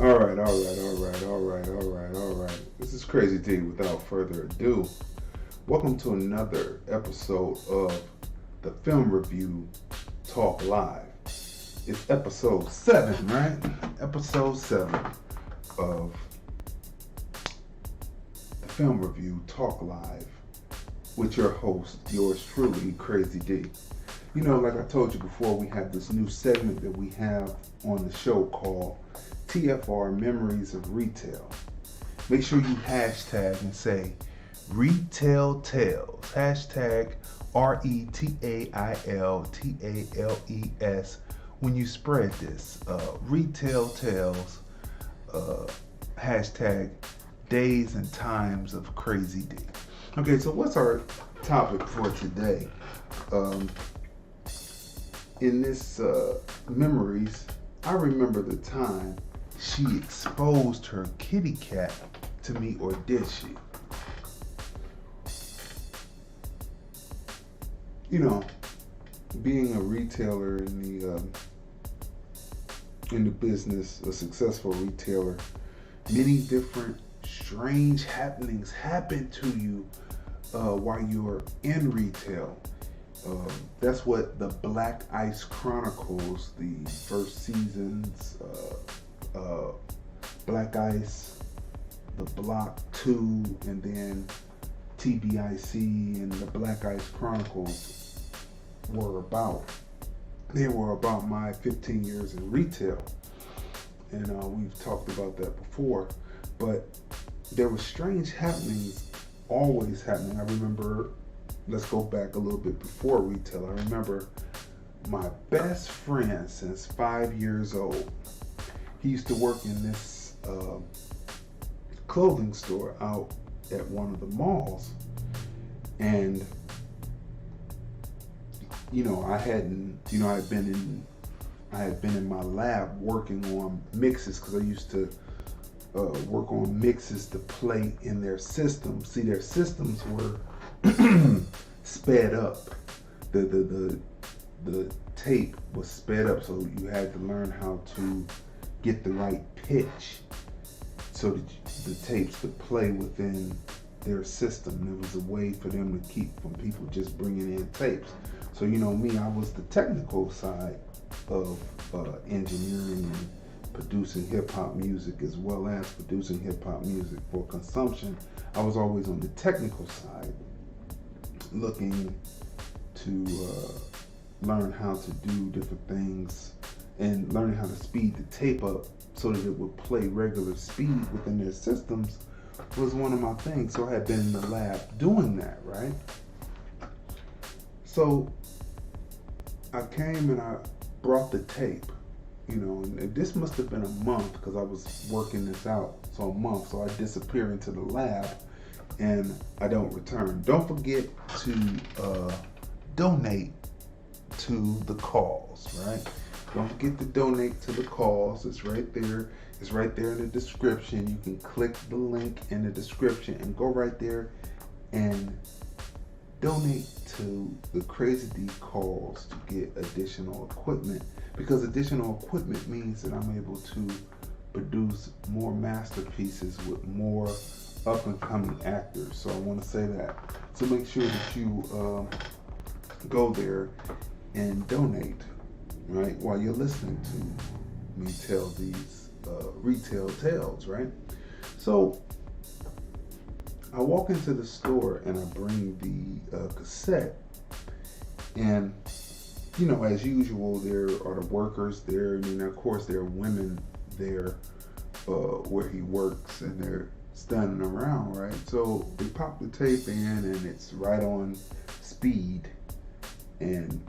All right. This is Crazy D. Without further ado, welcome to another episode of the Film Review Talk Live. It's episode 7, right? Episode 7 of the Film Review Talk Live with your host, yours truly, Crazy D. You know, like I told you before, we have this new segment that we have on the show called TFR Memories of Retail. Make sure you hashtag and say Retail Tales. Hashtag RETAILTALES when you spread this. Retail Tales. Hashtag Days and Times of Crazy D. Okay, so what's our topic for today? In this memories, I remember the time she exposed her kitty cat to me, or did she? You know, being a retailer in the business, a successful retailer, many different strange happenings happen to you while you're in retail. That's what the Black Ice Chronicles, the first seasons, Black Ice, the Block 2, and then TBIC and the Black Ice Chronicles were about. They were about my 15 years in retail. And we've talked about that before. But there were strange happenings always happening. I remember, let's go back a little bit before retail. I remember my best friend since 5 years old. He used to work in this clothing store out at one of the malls. And, you know, I had been in my lab working on mixes, because I used to work on mixes to play in their systems. See, their systems were sped up. The tape was sped up, so you had to learn how to get the right pitch so that the tapes could play within their system. There was a way for them to keep from people just bringing in tapes. So, you know me, I was the technical side of engineering and producing hip-hop music, as well as producing hip-hop music for consumption. I was always on the technical side, looking to learn how to do different things and learning how to speed the tape up so that it would play regular speed within their systems was one of my things. So I had been in the lab doing that, right? So I came and I brought the tape, you know, and this must have been a month because I was working this out. So a month. So I disappear into the lab and I don't return. Don't forget to donate to the cause, right? Don't forget to donate to the cause. It's right there. It's right there in the description. You can click the link in the description and go right there and donate to the Crazy D cause to get additional equipment, because additional equipment means that I'm able to produce more masterpieces with more up and coming actors. So I want to say that. So make sure that you go there and donate, right, while you're listening to me tell these retail tales, right? So I walk into the store and I bring the cassette, and you know, as usual, there are the workers there, and then of course there are women there where he works, and they're standing around, right? So they pop the tape in and it's right on speed, and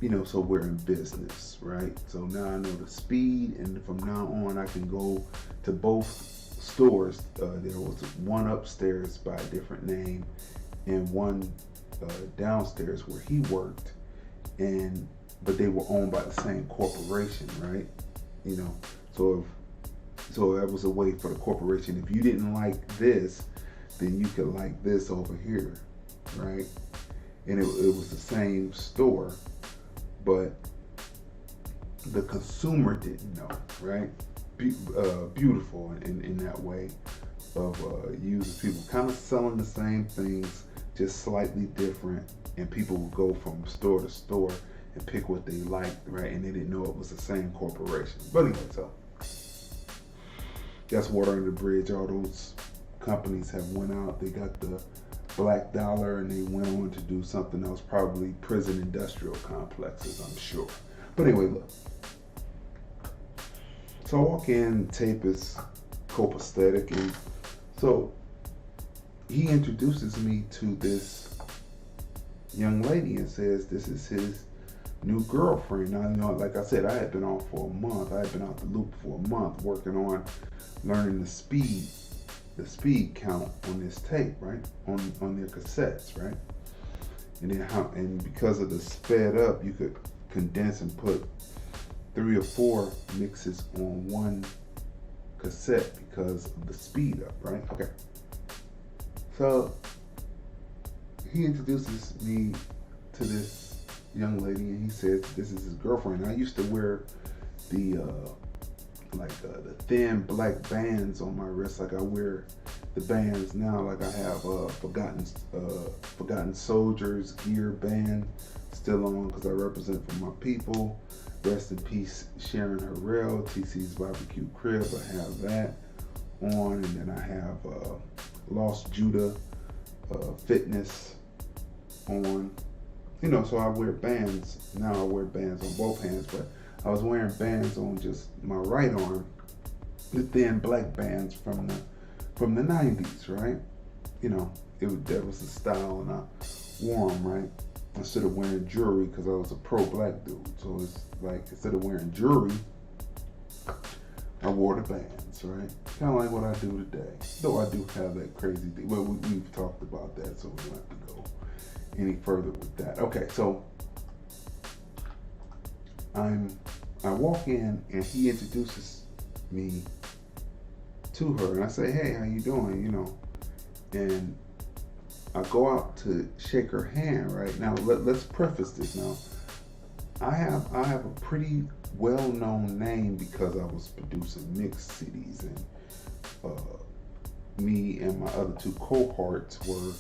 you know, so we're in business, right? So now I know the speed, and from now on I can go to both stores. There was one upstairs by a different name and one downstairs where he worked, but they were owned by the same corporation, right? You know, so that was a way for the corporation. If you didn't like this, then you could like this over here, right? And it was the same store, but the consumer didn't know, right? beautiful in that way of using people kind of selling the same things, just slightly different, and people will go from store to store and pick what they liked, right? And they didn't know it was the same corporation. But anyway, so that's water under the bridge. All those companies have went out. They got the black dollar, and they went on to do something else, probably prison industrial complexes, I'm sure. But anyway, look. So I walk in, tape is copacetic, and so he introduces me to this young lady and says this is his new girlfriend. Now, you know, like I said, I had been off for a month. I had been out the loop for a month working on learning the speed count on this tape, right? On their cassettes, right? And then and because of the sped up, you could condense and put 3 or 4 mixes on one cassette because of the speed up, right? Okay. So he introduces me to this young lady, and he says this is his girlfriend. I used to wear the the thin black bands on my wrist, like I wear the bands now. Like I have Forgotten Soldiers gear band still on because I represent for my people. Rest in peace, Sharon Harrell, TC's Barbecue Crib. I have that on, and then I have Lost Judah Fitness on. You know, so I wear bands. Now I wear bands on both hands, but I was wearing bands on just my right arm, the thin black bands from the 90s, right? You know, that was the style, and I wore them, right? Instead of wearing jewelry, because I was a pro-black dude. So it's like, instead of wearing jewelry, I wore the bands, right? Kind of like what I do today. Though I do have that crazy thing. Well, we've talked about that, so we don't have to go any further with that. Okay, so I walk in, and he introduces me to her, and I say, "Hey, how you doing?" You know, and I go out to shake her hand. Right now, let's preface this. Now, I have a pretty well-known name because I was producing mix CDs, and me and my other 2 cohorts were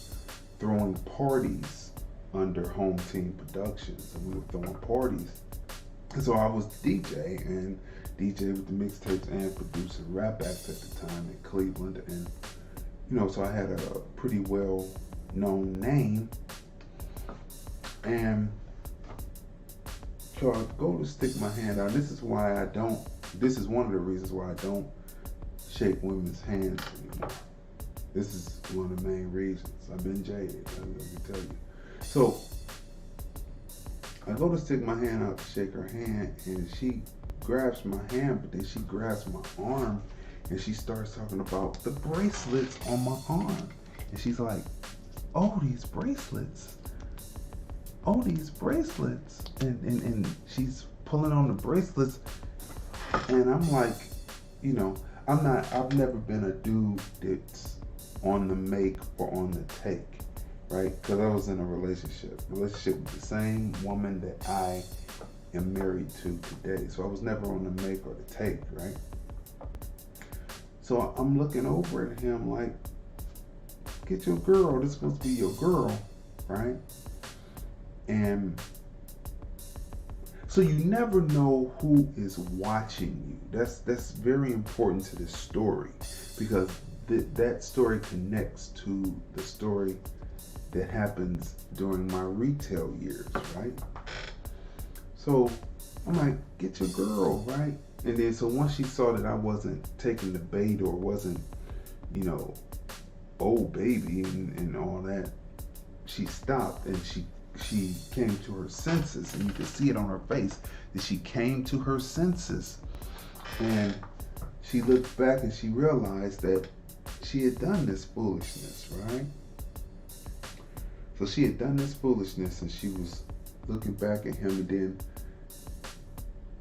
throwing parties under Home Team Productions, and we were throwing parties. And so I was DJ, and DJ with the mixtapes and producing rap acts at the time in Cleveland, and you know, so I had a pretty well-known name, and so I go to stick my hand out. This is one of the reasons why I don't shake women's hands anymore. This is one of the main reasons. I've been jaded, let me tell you. So I go to stick my hand out to shake her hand, and she grabs my hand, but then she grabs my arm, and she starts talking about the bracelets on my arm. And she's like, "Oh, these bracelets. Oh, these bracelets." And she's pulling on the bracelets, and I'm like, you know, I've never been a dude that's on the make or on the take, right? Because I was in a relationship with the same woman that I am married to today. So I was never on the make or the take, right? So I'm looking over at him like, get your girl, this is supposed to be your girl, right? And so you never know who is watching you. That's very important to this story, because that story connects to the story that happens during my retail years, right? So I'm like, get your girl, right? And then so once she saw that I wasn't taking the bait or wasn't, you know, oh baby and all that, she stopped, and she came to her senses, and you could see it on her face that she came to her senses. And she looked back and she realized that she had done this foolishness, right? So she had done this foolishness, and she was looking back at him, and then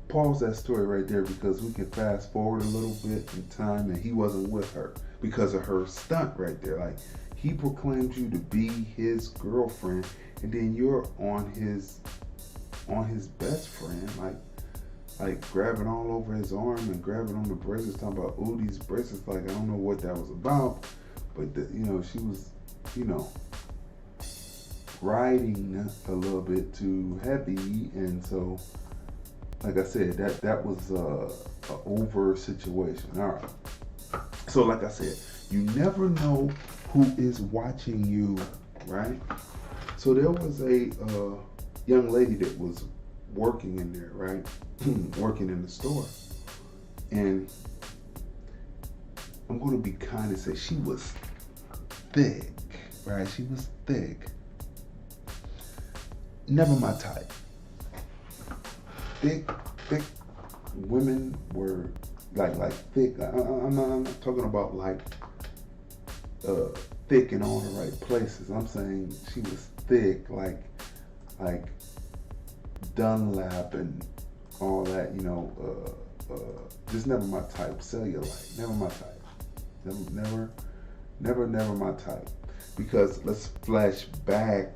pause that story right there, because we can fast forward a little bit in time, and he wasn't with her because of her stunt right there. Like, he proclaimed you to be his girlfriend, and then you're on his best friend. Like, like grabbing all over his arm and grabbing on the bracelets, talking about, ooh, these bracelets. Like, I don't know what that was about, but she was, you know, riding a little bit too heavy, and so, like I said, that was a over situation. All right. So, like I said, you never know who is watching you, right? So there was a young lady that was working in there, right? Working in the store, and I'm going to be kind and say she was thick, right? She was thick. Never my type. Thick women were like thick. I'm not talking about like thick in all the right places. I'm saying she was thick, like Dunlap and all that. Just never my type. Cellulite, never my type. Never my type. Because let's flash back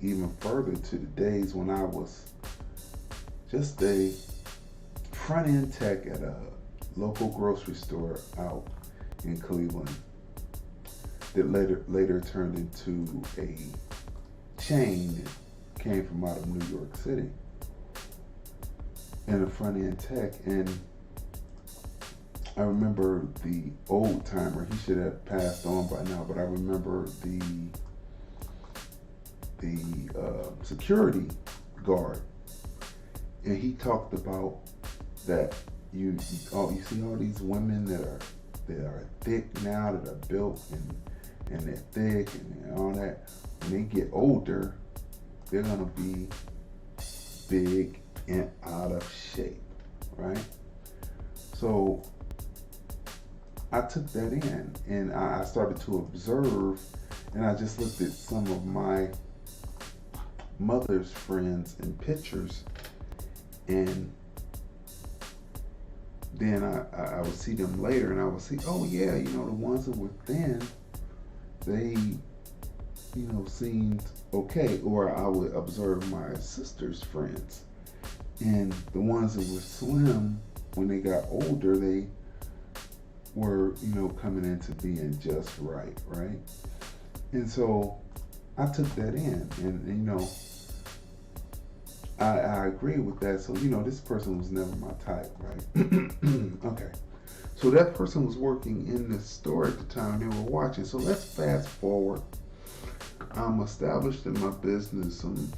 even further to the days when I was just a front end tech at a local grocery store out in Cleveland that later turned into a chain that came from out of New York City, and a front end tech. And I remember the old timer, he should have passed on by now, but I remember the security guard, and he talked about that you see all these women that are thick now, that are built and they're thick and all that. When they get older, they're gonna be big and out of shape, right? So I took that in, and I started to observe, and I just looked at some of my mother's friends and pictures, and then I would see them later, and I would see, oh yeah, the ones that were thin, they, seemed okay. Or I would observe my sister's friends, and the ones that were slim, when they got older, they were, coming into being just right? And so I took that in, and I agree with that. So, this person was never my type, right? Okay. So that person was working in the store at the time they were watching. So let's fast forward. I'm established in my business. I'm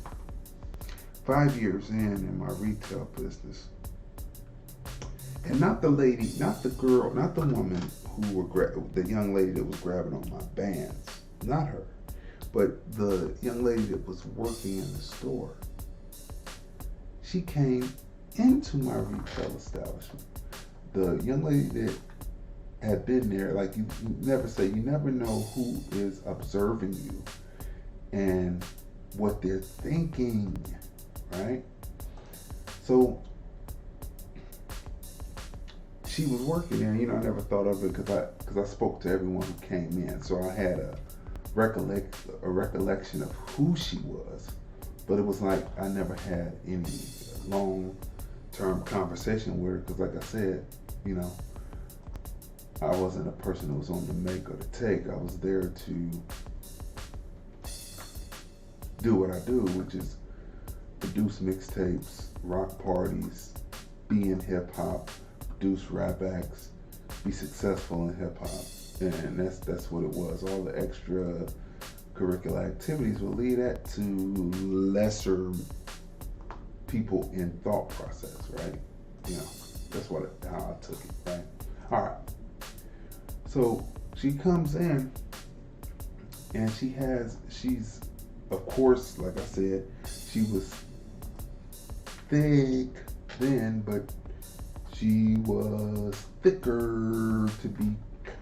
5 years in my retail business. And not the lady, not the girl, not the woman the young lady that was grabbing on my bands. Not her. But the young lady that was working in the store. She came into my retail establishment. The young lady that had been there, like you never know who is observing you and what they're thinking, right? So she was working there. I never thought of it because I spoke to everyone who came in, so I had a recollection of who she was, but it was like I never had any long-term conversation with her because, like I said, I wasn't a person that was on the make or the take. I was there to do what I do, which is produce mixtapes, rock parties, be in hip hop, produce rap acts, be successful in hip hop, and that's what it was. All the extra curricular activities will lead that to lesser people in thought process, right? That's how I took it, right? All right. So she comes in, and she's, of course, like I said, she was thick then, but she was thicker, to be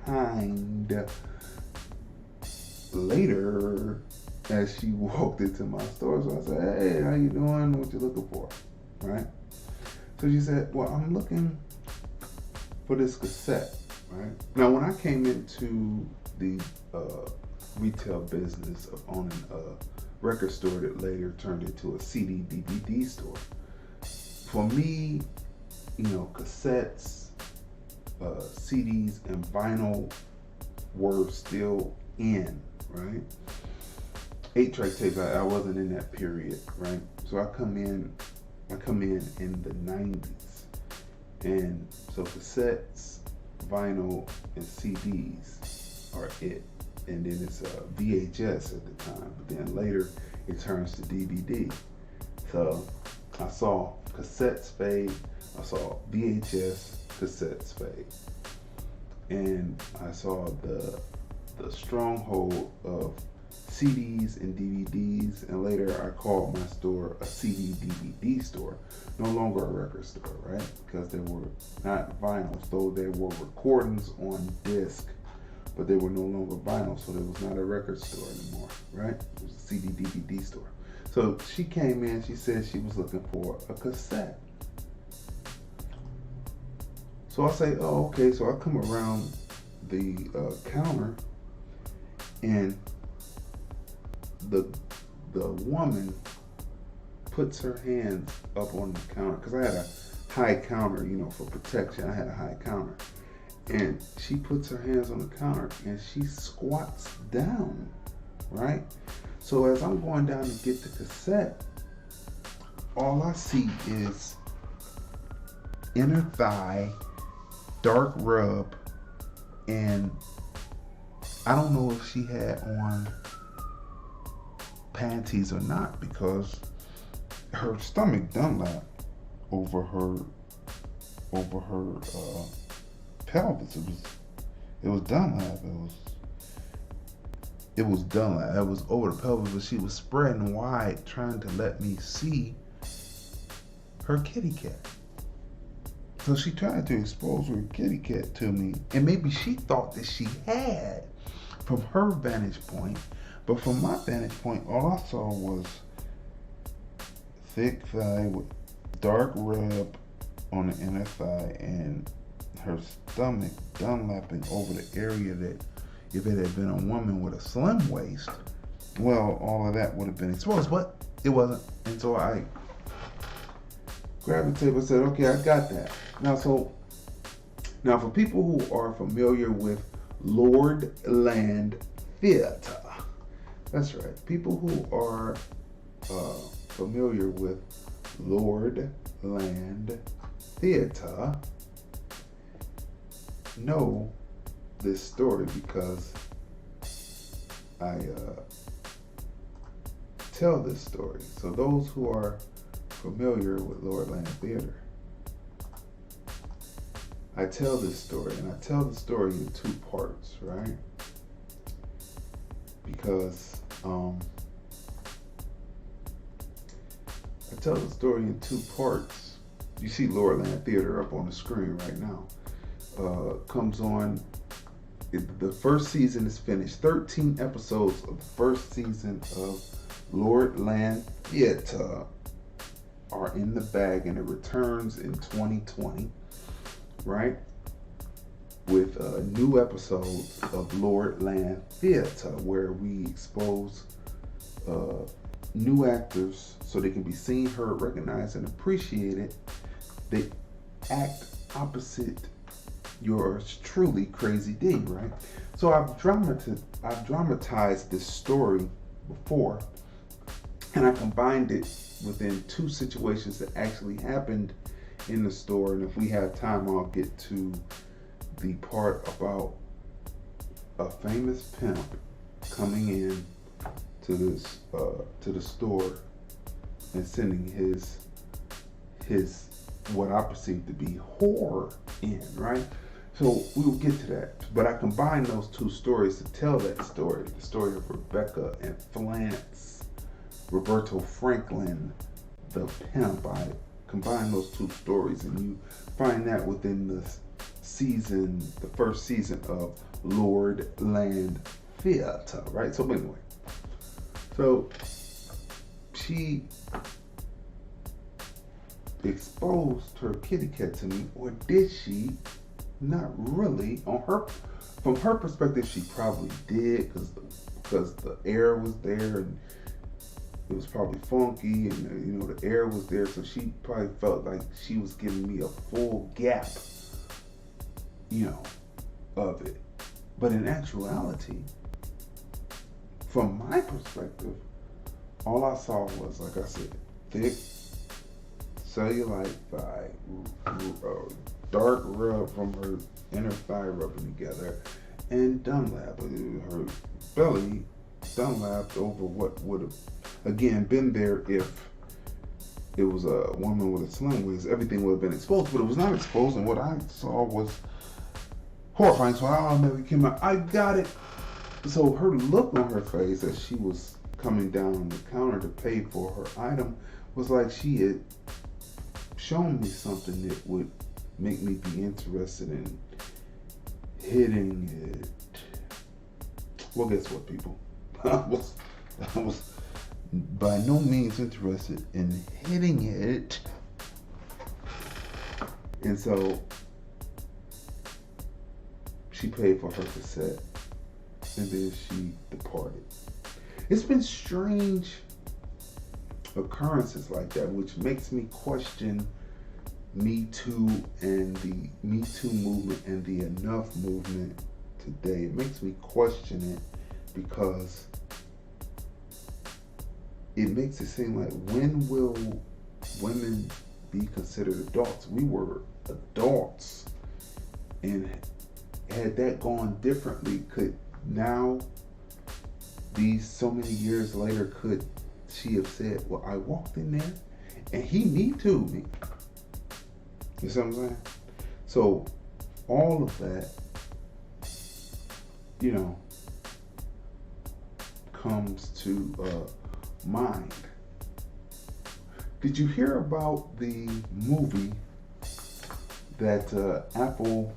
kind, later as she walked into my store. So I said, hey, how you doing? What you looking for? Right? So she said, well, I'm looking for this cassette, right? Now, when I came into the retail business of owning a record store that later turned into a CD DVD store, for me, cassettes, CDs, and vinyl were still in, right? 8-track tapes, I wasn't in that period, right? So I come in in the 90s. And so cassettes, vinyl, and CDs are it. And then it's VHS at the time, but then later it turns to DVD. So I saw cassettes fade, I saw VHS cassettes fade, and I saw the stronghold of CDs and DVDs, and later I called my store a CD DVD store, no longer a record store, right? Because they were not vinyls, though there were recordings on disc, but they were no longer vinyl, so there was not a record store anymore, right? It was a CD DVD store. So she came in, she said she was looking for a cassette. So I say, oh, okay. So I come around the counter, and the woman puts her hands up on the counter, because I had a high counter, for protection. I had a high counter. And she puts her hands on the counter and she squats down, right? So as I'm going down to get the cassette, all I see is inner thigh, dark rub, and I don't know if she had on panties or not, because her stomach Dunlap over her pelvis. It was Dunlap. It was Dunlap. It was over the pelvis, but she was spreading wide, trying to let me see her kitty cat. So she tried to expose her kitty cat to me, and maybe she thought that she had from her vantage point, but from my vantage point, all I saw was thick thigh with dark rub on the inner thigh, and her stomach dunlapping over the area that, if it had been a woman with a slim waist, well, all of that would have been exposed, but it wasn't. And so I grabbed the table and said, okay, I got that. Now for people who are familiar with Lordland Theater, that's right, people who are familiar with Lordland Theater know this story, because I tell this story. So those who are familiar with Lordland Theater, I tell this story, and I tell the story in two parts, right? Because I tell the story in two parts. You see Lordland Theater up on the screen right now. Comes on. The first season is finished. 13 episodes of the first season of Lordland Theater are in the bag, and it returns in 2020, right? With new episodes of Lordland Theater, where we expose new actors so they can be seen, heard, recognized, and appreciated. They act opposite yours truly, Crazy D, right? So I've dramatized this story before, and I combined it within two situations that actually happened in the store. And if we have time, I'll get to the part about a famous pimp coming in to the store and sending his what I perceive to be whore in, right? So we will get to that. But I combined those two stories to tell that story, the story of Rebecca and Flance, Roberto Franklin, the pimp. I combine those two stories, and you find that within the first season of Lordland Theater, right? So anyway, so she exposed her kitty cat to me, or did she? Not really. From her perspective, she probably did, because the air was there, and it was probably funky, and the air was there, so she probably felt like she was giving me a full gap, of it. But in actuality, from my perspective, all I saw was, like I said, thick cellulite thigh, dark rub from her inner thigh rubbing together, and Dunlap. Her belly Dunlapped over what would have, again, been there if it was a woman with a slim waist. Everything would have been exposed, but it was not exposed, and what I saw was horrifying. So I automatically came out, I got it. So her look on her face as she was coming down the counter to pay for her item was like she had shown me something that would make me be interested in hitting it. Well, guess what, people? I was by no means interested in hitting it. And so she paid for her cassette, and then she departed. It's been strange occurrences like that, which makes me question Me Too and the Me Too movement and the Enough movement today. It makes me question it because it makes it seem like, when will women be considered adults? We were adults, and had that gone differently, could now, these so many years later, could she have said, well, I walked in there and he Me Too'd me? You see what I'm saying? So all of that, comes to mind. Did you hear about the movie that Apple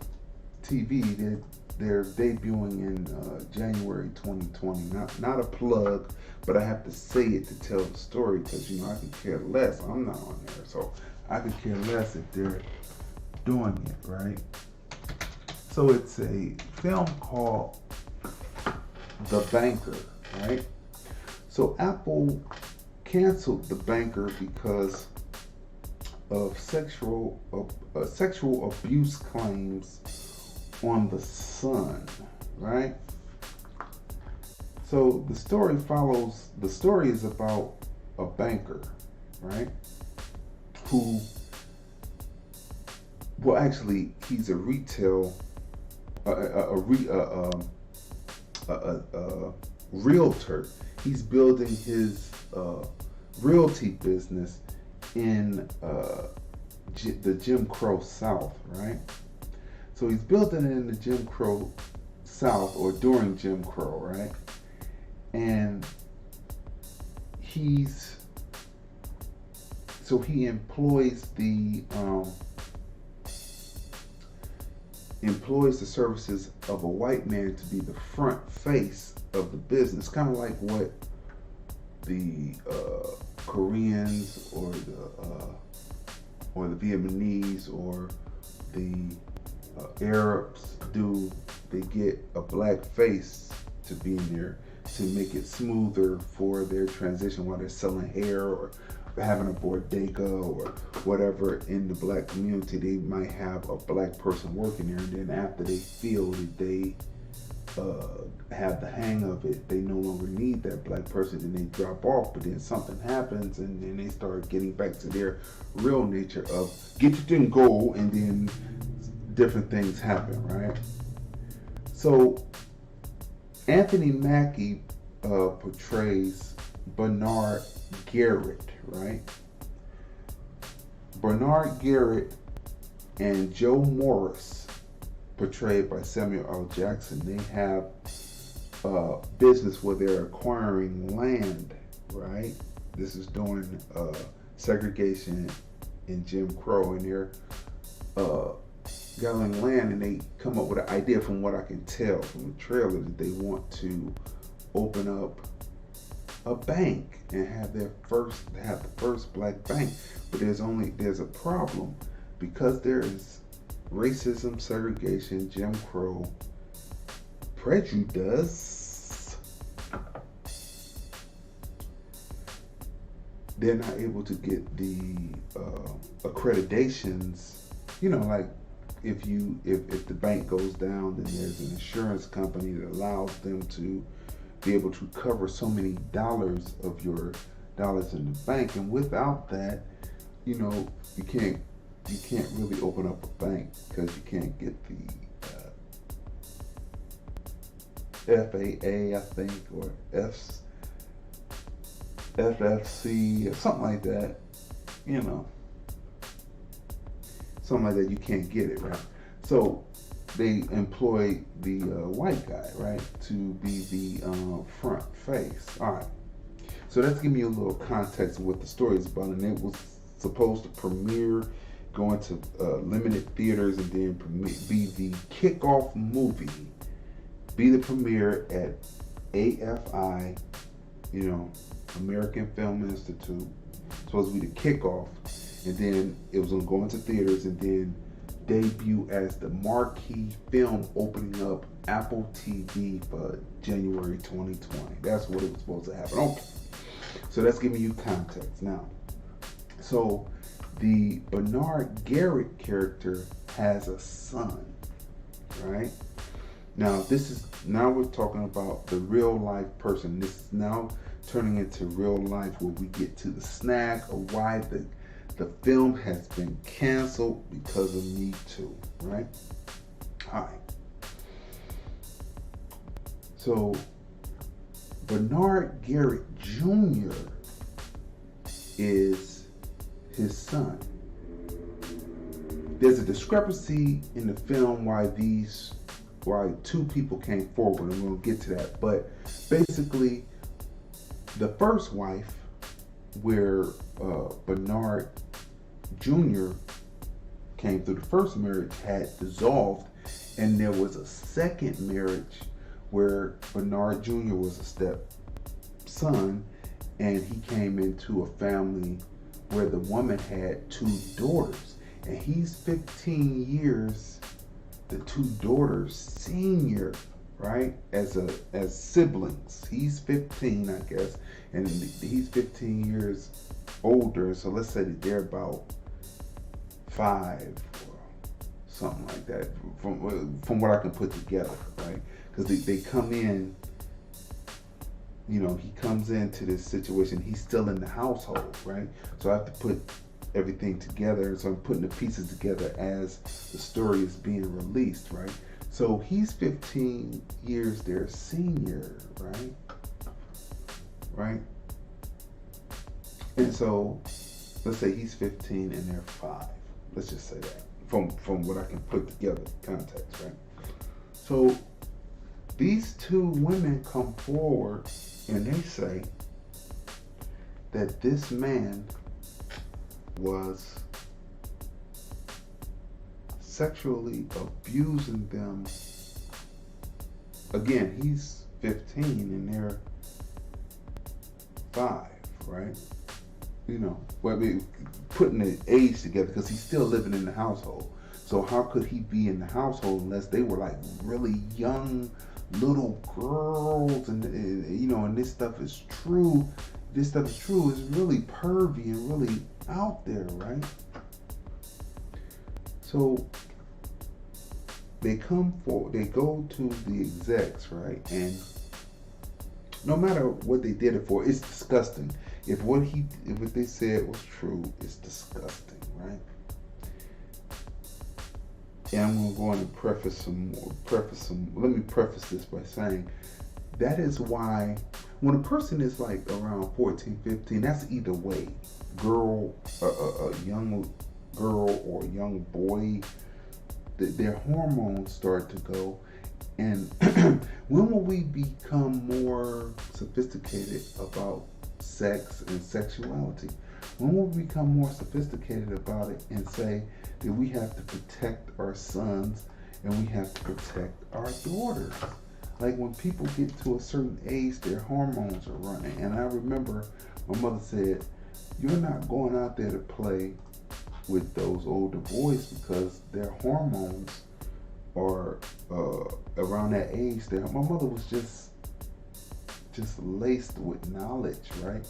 TV did? They're debuting in January 2020. Not a plug, but I have to say it to tell the story, because I could care less. I'm not on there, so I could care less if they're doing it, right? So it's a film called The Banker, right? So Apple canceled The Banker because of sexual abuse claims on the son, right? So the story is about a banker, right? Who, well, actually, he's a retail, realtor. He's building his realty business in the Jim Crow South, right? So he's building it in the Jim Crow South, or during Jim Crow, right? And he employs the services of a white man to be the front face of the business, kind of like what the Koreans or the Vietnamese or the Arabs do. They get a black face to be in there to make it smoother for their transition while they're selling hair or having a bodega or whatever in the black community. They might have a black person working there, and then after they feel that they have the hang of it, they no longer need that black person, and they drop off. But then something happens, and then they start getting back to their real nature of get your thing, go, and then different things happen, right? So Anthony Mackie portrays Bernard Garrett, right? Bernard Garrett and Joe Morris, portrayed by Samuel L. Jackson, they have a business where they're acquiring land, right? This is during segregation in Jim Crow, and they're gathering land, and they come up with an idea, from what I can tell from the trailer, that they want to open up a bank and have the first black bank. But there's a problem, because there is racism, segregation, Jim Crow, prejudice. they're not able to get the accreditations. Like if the bank goes down, then there's an insurance company that allows them to be able to cover so many dollars of your dollars in the bank. And without that, you can't really open up a bank because you can't get the FAA, I think, or FFC or something like that. Something like that. You can't get it, right? So they employ the white guy, right, to be the front face. All right. So that's giving you a little context of what the story is about, and it was supposed to premiere, go into limited theaters, and then be the kickoff movie, be the premiere at AFI, American Film Institute. Supposed to be the kickoff, and then it was going to go into theaters, and then debut as the marquee film opening up Apple TV for January 2020. That's what it was supposed to happen. Okay. So that's giving you context. Now, so the Bernard Garrett character has a son, right? Now we're talking about the real life person. This is now turning into real life, where we get to the snag of why the film has been canceled because of Me Too, right? All right. So Bernard Garrett Jr. is his son. There's a discrepancy in the film why two people came forward, and we'll get to that. But basically, the first wife, where Bernard Jr. came through the first marriage, had dissolved, and there was a second marriage where Bernard Jr. was a stepson, and he came into a family where the woman had two daughters, and he's 15 years, the two daughters senior, right, as siblings. He's 15, I guess, and he's 15 years older, so let's say that they're about 5 or something like that, from what I can put together, right? Because they come in, he comes into this situation, he's still in the household, right? So I have to put everything together, so I'm putting the pieces together as the story is being released, right? So he's 15 years their senior, right? Right? And so let's say he's 15 and they're 5. Let's just say that from what I can put together, context, right? So these two women come forward and they say that this man was sexually abusing them. Again, he's 15 and they're 5, right? Putting the age together, because he's still living in the household. So how could he be in the household unless they were like really young little girls? And this stuff is true. This stuff is true. It's really pervy and really out there, right? So they come forward, they go to the execs, right? And no matter what they did it for, it's disgusting. If what they said was true, it's disgusting, right? And I'm gonna go on and preface let me preface this by saying that is why when a person is like around 14, 15, that's either way. A young girl or a young boy, their hormones start to go. And when will we become more sophisticated about sex and sexuality? When will we become more sophisticated about it and say that we have to protect our sons and we have to protect our daughters? Like when people get to a certain age, their hormones are running. And I remember my mother said, you're not going out there to play with those older boys because their hormones are around that age. My mother was just laced with knowledge, right?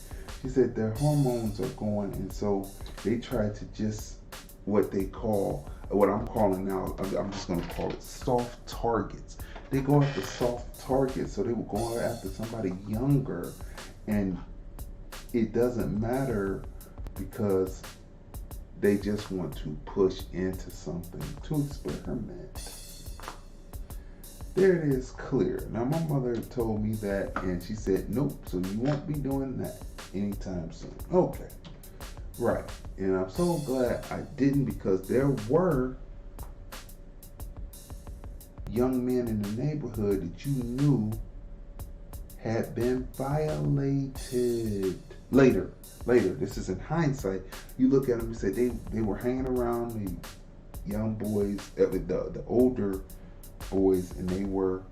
She said their hormones are going, and so they try to just what they call, what I'm calling now, I'm just going to call it soft targets. They go after soft targets, so they will go after somebody younger, and it doesn't matter because they just want to push into something to experiment. There it is, clear. Now my mother told me that, and she said, nope, so you won't be doing that anytime soon. Okay, right. And I'm so glad I didn't, because there were young men in the neighborhood that you knew had been violated. Later, this is in hindsight. You look at them and say they were hanging around the young boys, the older boys, and they were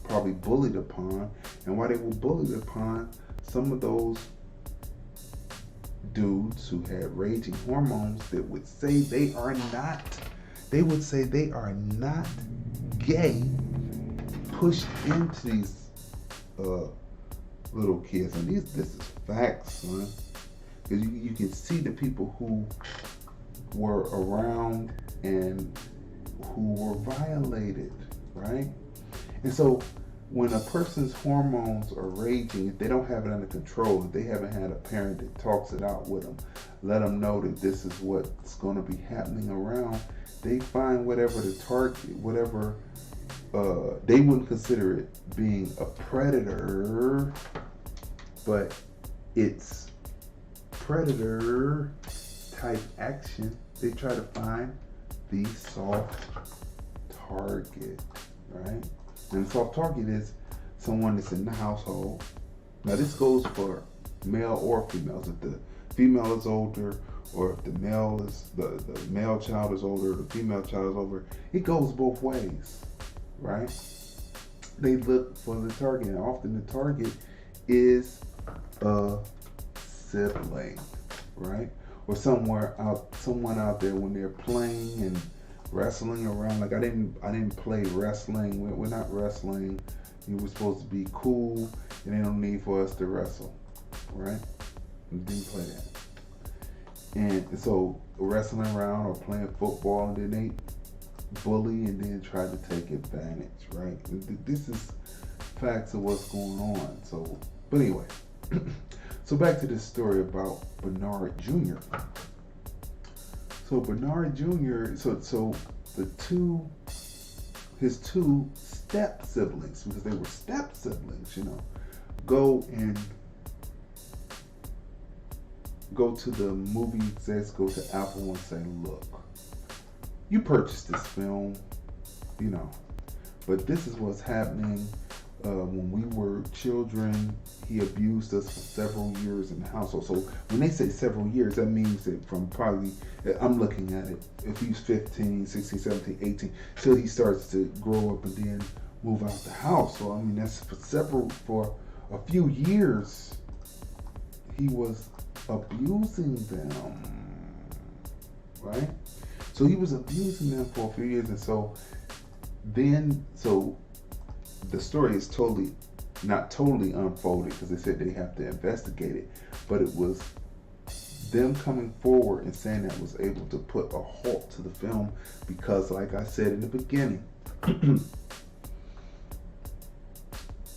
probably bullied upon. And while they were bullied upon, some of those dudes who had raging hormones that would say they would say they are not gay, pushed into these little kids. And this is facts, son. Because you can see the people who were around and who were violated, right? And so when a person's hormones are raging, if they don't have it under control, if they haven't had a parent that talks it out with them, let them know that this is what's going to be happening around, they find whatever the target, whatever, they wouldn't consider it being a predator, but it's predator type action. They try to find the soft target, right? And the soft target is someone that's in the household. Now this goes for male or females. If the female is older, or if the male is the male child is older, the female child is older, it goes both ways, right? They look for the target, and often the target is a sibling, right? Or someone out there when they're playing and wrestling around. Like I didn't play wrestling. We're not wrestling. You were supposed to be cool, and they don't need for us to wrestle, right? We didn't play that. And so wrestling around or playing football, and then they bully and then try to take advantage, right? This is facts of what's going on. So, but anyway, so back to this story about Bernard Jr. So Bernard Jr. So his two step siblings, because they were step siblings, go to the movie execs, go to Apple and say, look, you purchased this film, but this is what's happening. When we were children, he abused us for several years in the household. So when they say several years, that means that from probably, I'm looking at it, if he's 15, 16, 17, 18, till he starts to grow up and then move out the house. So I mean, that's for a few years, he was abusing them, right? So he was abusing them for a few years, and so the story is not totally unfolded, because they said they have to investigate it, but it was them coming forward and saying that was able to put a halt to the film, because like I said in the beginning,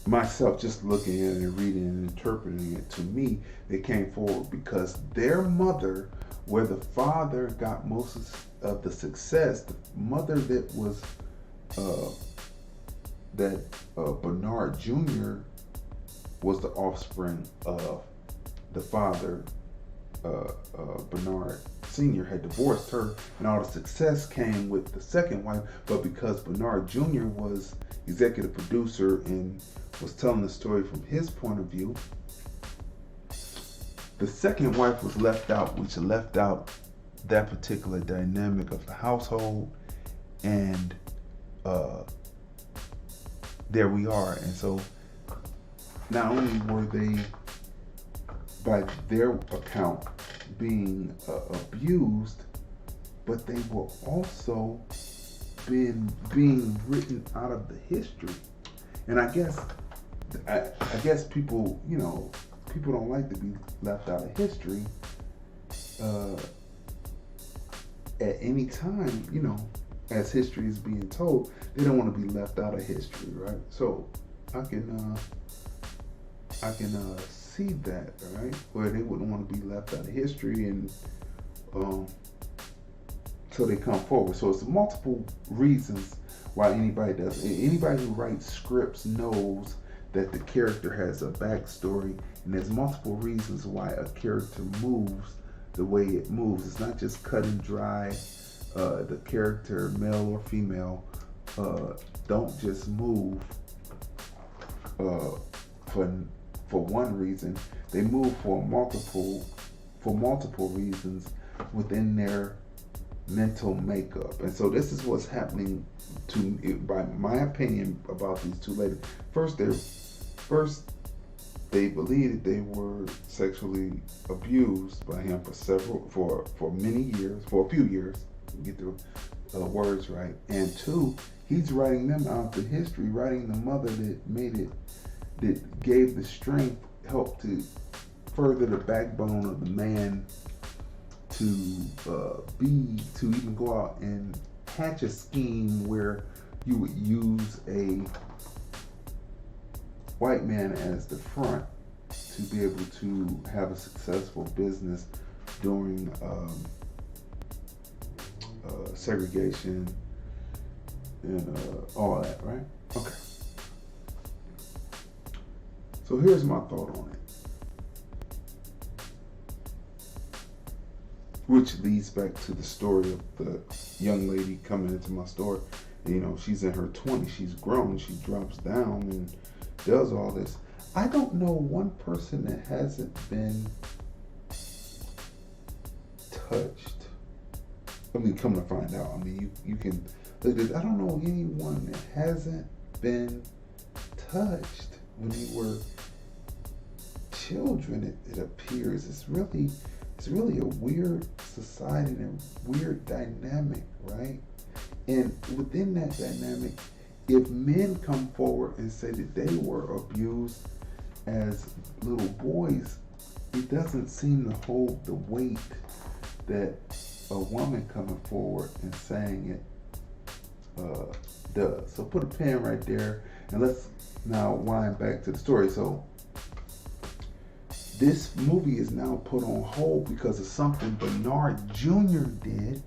myself just looking at it and reading and interpreting it, to me, they came forward because their mother, where the father got most of the success, the mother that was Bernard Jr. was the offspring of the father. Bernard Sr. had divorced her, and all the success came with the second wife. But because Bernard Jr. was executive producer and was telling the story from his point of view, the second wife was left out, which left out that particular dynamic of the household, and there we are. And so not only were they, by their account, being abused, but they were also being written out of the history. And I guess people people don't like to be left out of history uh, at any time, as history is being told. They don't want to be left out of history, right? So I can see that, right? Where they wouldn't want to be left out of history, and so they come forward. So it's multiple reasons why anybody does. Anybody who writes scripts knows that the character has a backstory, and there's multiple reasons why a character moves the way it moves. It's not just cut and dry. The character, male or female, don't just move for one reason. They move for multiple reasons within their mental makeup. And so this is what's happening by my opinion about these two ladies. First they believed that they were sexually abused by him for many years, for a few years, get the words right. And two, he's writing them out the history, writing the mother that gave the strength, helped to further the backbone of the man to even go out and hatch a scheme where you would use a white man as the front to be able to have a successful business during segregation and all that, right? Okay. So here's my thought on it, which leads back to the story of the young lady coming into my store. She's in her 20s, she's grown, she drops down and does all this. I don't know one person that hasn't been touched. Come to find out. You can look at this. I don't know anyone that hasn't been touched when they were children. It appears it's really a weird society and a weird dynamic, right? And within that dynamic, if men come forward and say that they were abused as little boys, it doesn't seem to hold the weight that a woman coming forward and saying it does. So put a pin right there, and let's now wind back to the story. So this movie is now put on hold because of something Bernard Jr. did.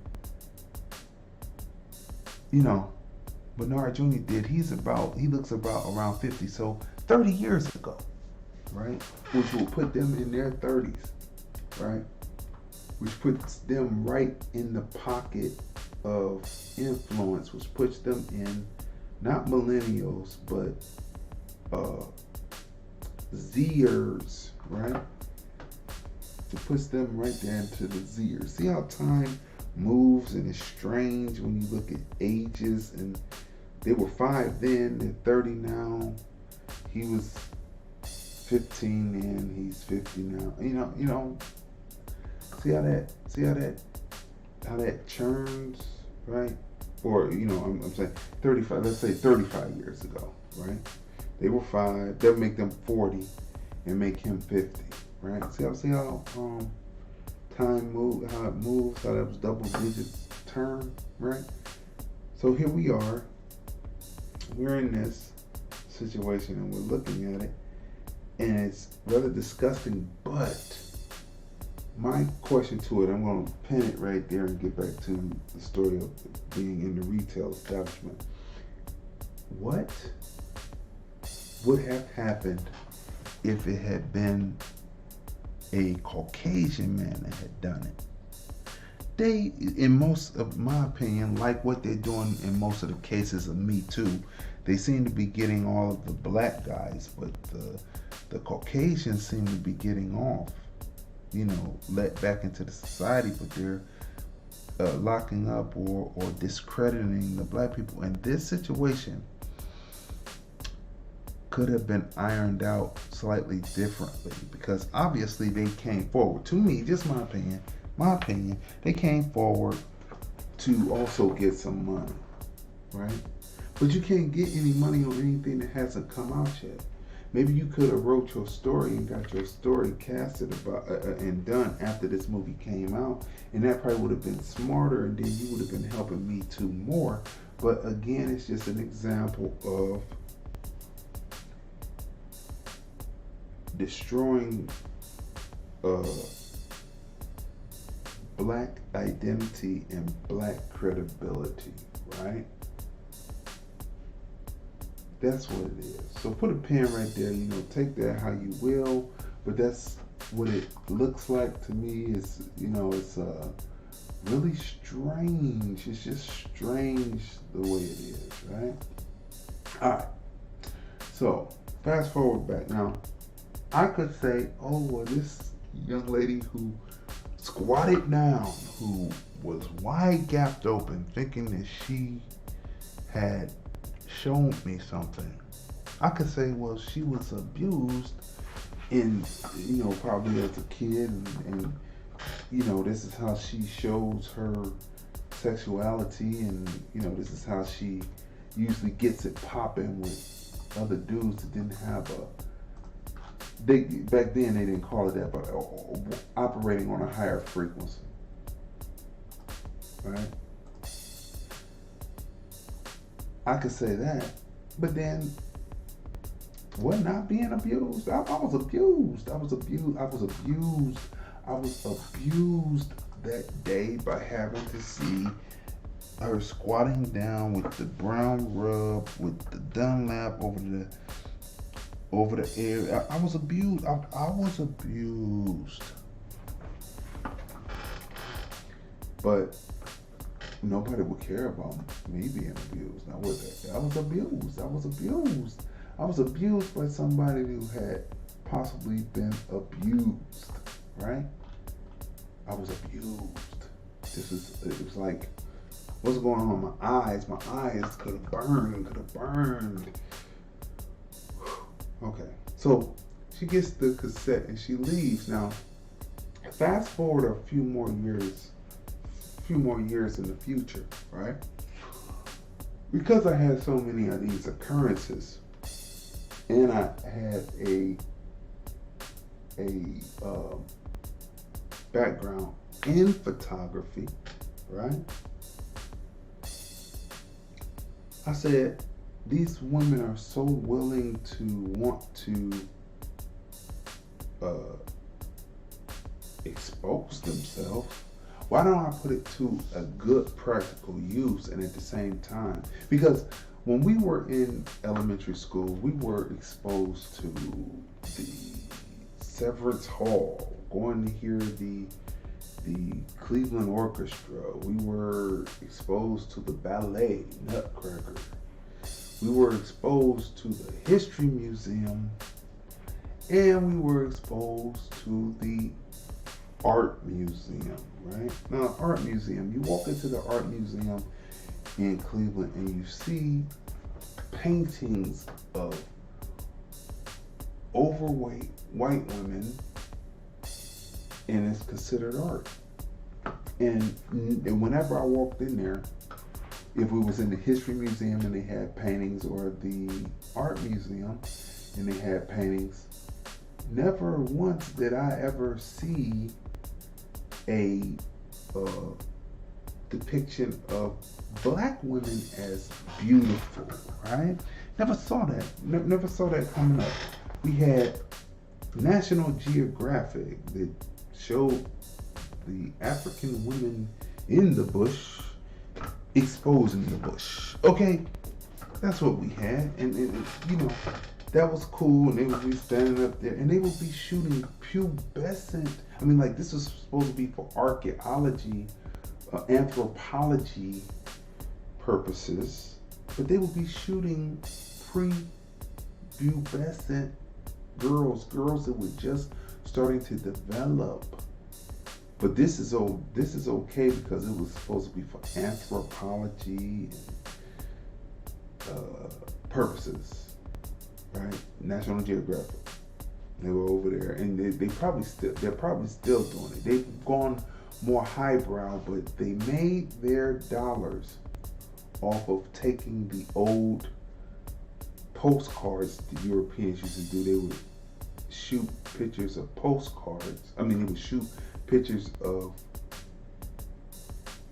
Bernard Jr. did. He looks about around 50, so 30 years ago, right? Which will put them in their 30s, right? Which puts them right in the pocket of influence, which puts them in not millennials, but Zers, right? It puts them right there into the Zers. See how time moves, and it's strange when you look at ages, and they were 5 then, they're 30 now. He was 15 then, he's 50 now. See how that churns, right? Or I'm saying 35. Let's say 35 years ago, right? They were 5. They'll make them 40 and make him 50, right? See how time moves, how it moves, how that was double digits term, right? So here we are. We're in this situation and we're looking at it, and it's rather disgusting, but my question to it, I'm going to pin it right there and get back to the story of being in the retail establishment. What would have happened if it had been a Caucasian man that had done it? They, in most of my opinion, like what they're doing in most of the cases of Me Too, they seem to be getting all of the black guys, but the Caucasians seem to be getting off, let back into the society, but they're locking up or discrediting the black people. And this situation could have been ironed out slightly differently, because obviously they came forward. To me, just my opinion, they came forward to also get some money, right? But you can't get any money on anything that hasn't come out yet. Maybe you could have wrote your story and got your story casted about and done after this movie came out, and that probably would have been smarter, and then you would have been helping Me Too more. But again, it's just an example of destroying uh, black identity and black credibility, right? That's what it is. So put a pin right there, take that how you will, but that's what it looks like to me. Is it's really strange. It's just strange the way it is, right? Alright. So fast forward back now. I could say, oh well, this young lady who squatted down, who was wide gapped open, thinking that she had shown me something. I could say, well, she was abused in, probably as a kid, and this is how she shows her sexuality, and this is how she usually gets it popping with other dudes that didn't have back then they didn't call it that, but operating on a higher frequency, right? I could say that, but then what? Not being abused? I was abused. I was abused. I was abused. I was abused that day by having to see her squatting down with the brown rub, with the Dunlap over the area. I was abused. I was abused. But nobody would care about me being abused. Now, what that? I was abused. I was abused. I was abused by somebody who had possibly been abused, right? I was abused. It was like, what's going on with my eyes? My eyes could have burned. Okay, so she gets the cassette and she leaves. Now, fast forward a few more years in the future, right? Because I had so many of these occurrences, and I had a background in photography, right? I said, these women are so willing to want to expose themselves. Why don't I put it to a good practical use and at the same time? Because when we were in elementary school, we were exposed to the Severance Hall, going to hear the Cleveland Orchestra. We were exposed to the ballet, Nutcracker. We were exposed to the History Museum, and we were exposed to the Art Museum, right? Now, Art Museum, you walk into the Art Museum in Cleveland and you see paintings of overweight white women, and it's considered art. And whenever I walked in there, if it was in the History Museum and they had paintings, or the Art Museum and they had paintings, never once did I ever see a depiction of black women as beautiful, right? Never saw that. Never saw that coming up. We had National Geographic that showed the African women in the bush exposing the bush. Okay, that's what we had, and that was cool. And they would be standing up there, and they would be shooting pubescent. I mean, like, this was supposed to be for archaeology, anthropology purposes, but they would be shooting pre-pubescent girls that were just starting to develop. But this is okay because it was supposed to be for anthropology and purposes, right? National Geographic. They were over there, and they're probably still doing it. They've gone more highbrow, but they made their dollars off of taking the old postcards the Europeans used to do. They would shoot pictures of postcards. I mean, they would shoot pictures of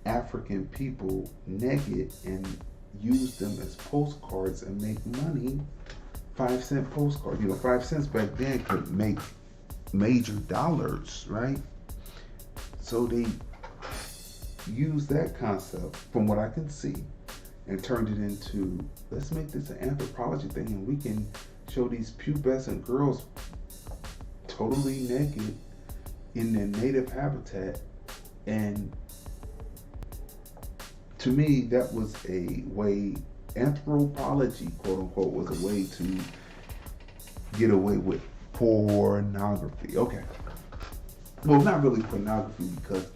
African people naked and use them as postcards and make money. 5 cent postcard. 5 cents back then could make major dollars, right? So they used that concept, from what I can see, and turned it into, let's make this an anthropology thing, and we can show these pubescent girls totally naked in their native habitat. And to me, that was a way, anthropology, quote unquote, was a way to get away with pornography. Okay. Well, not really pornography, because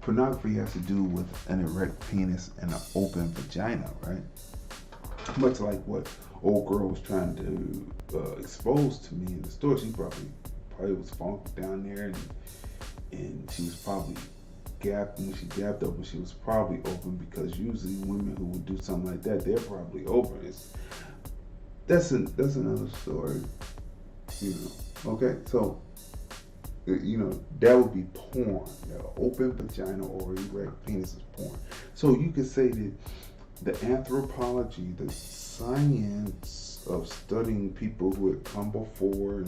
pornography has to do with an erect penis and an open vagina, right? Much like what old girl was trying to expose to me in the store. She probably was funky down there, and she was probably gapped. When she gapped open, she was probably open, because usually women who would do something like that, they're probably open. That's another story, Okay, so that would be porn. Open vagina or erect penis is porn. So you could say that the anthropology, the science of studying people who had come before,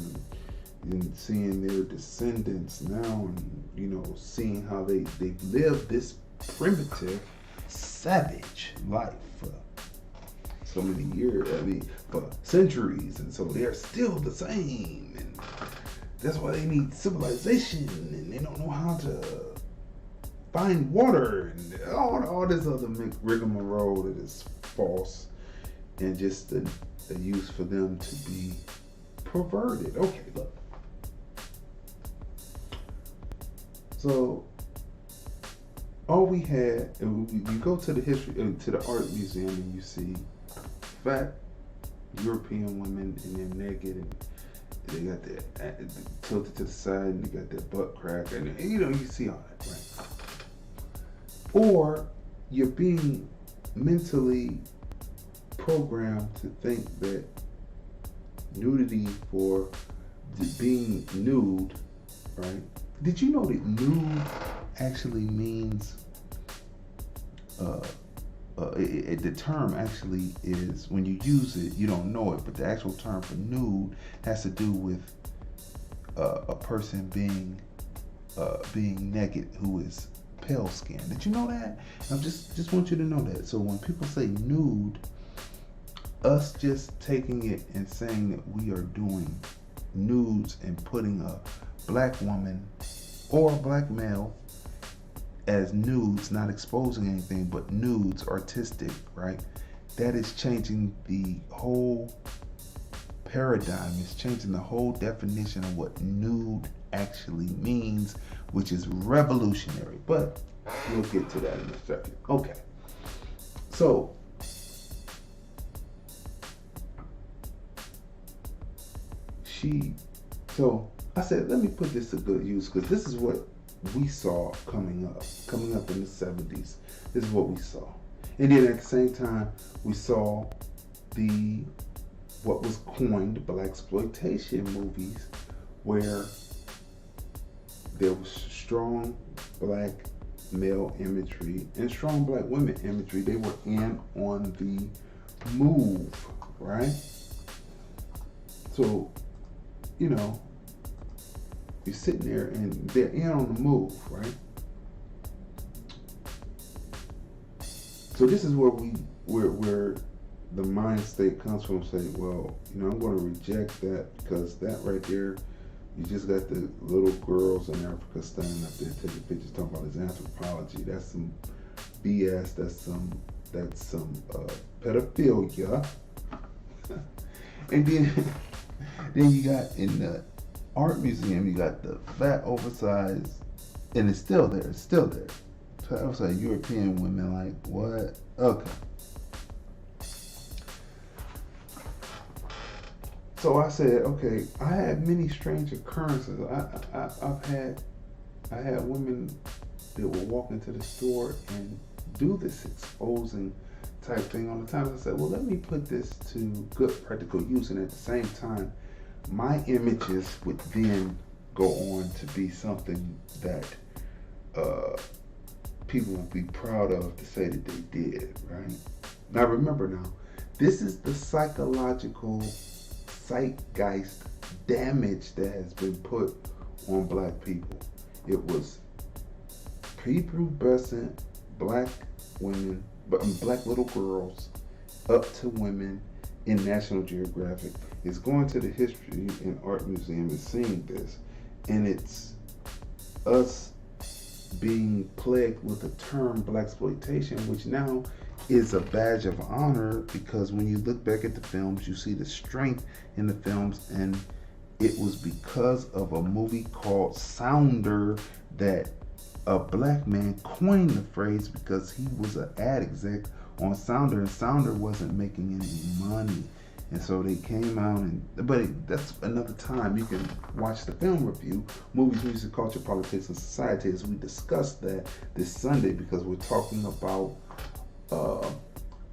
and seeing their descendants now, and seeing how they lived this primitive, savage life for so many years, for centuries, and so they're still the same, and that's why they need civilization, and they don't know how to find water, and all this other rigmarole that is false, and just a use for them to be perverted. Okay, look. So all we had, you go to the history, to the art museum, and you see fat European women, and they're naked, and they got their tilted to the side, and they got their butt crack, and you see all that, right? Or you're being mentally programmed to think that nudity, for being nude, right? Did you know that nude actually means, the term actually is, when you use it, you don't know it, but the actual term for nude has to do with a person being naked who is pale skinned. Did you know that? I just want you to know that. So when people say nude, us just taking it and saying that we are doing nudes and putting a black woman or a black male as nudes, not exposing anything, but nudes, artistic, right? That is changing the whole paradigm. It's changing the whole definition of what nude actually means, which is revolutionary. But we'll get to that in a second. Okay. So I said, let me put this to good use, because this is what we saw coming up in the 70s. This is what we saw. And then at the same time, we saw what was coined blaxploitation movies, where there was strong black male imagery and strong black women imagery. They were in on the move, right? So, you're sitting there and they're in on the move, right? So this is where where the mind state comes from, saying, well, I'm going to reject that, because that right there, you just got the little girls in Africa standing up there taking pictures, talking about this anthropology. That's some BS. That's some pedophilia. And then you got in the art museum, you got the fat, oversized, and it's still there. So I was like, European women, like, what? Okay. So I said, okay, I had many strange occurrences. I had women that would walk into the store and do this, exposing type thing all the time. I said, well, let me put this to good practical use, and at the same time, my images would then go on to be something that uh, people will be proud of to say that they did, right? Now remember now, this is the psychological zeitgeist damage that has been put on black people. It was prepubescent black women, black little girls, up to women in National Geographic. It's going to the History and Art Museum and seeing this, and it's us being plagued with the term blaxploitation, which now is a badge of honor because when you look back at the films, you see the strength in the films, and it was because of a movie called Sounder that a black man coined the phrase because he was an ad exec on Sounder, and Sounder wasn't making any money. And so they came out, that's another time. You can watch the film review, Movies, Music, Culture, Politics, and Society, as we discussed that this Sunday, because we're talking about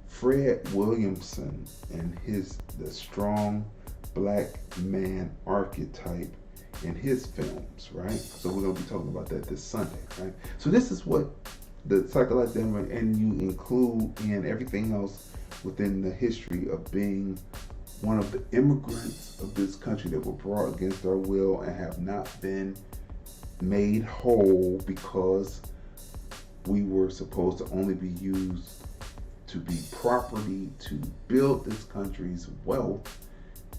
Fred Williamson and the strong black man archetype in his films, right? So we're going to be talking about that this Sunday, right? So this is what the psychological, and you include in everything else within the history of being one of the immigrants of this country that were brought against our will and have not been made whole because we were supposed to only be used to be property to build this country's wealth.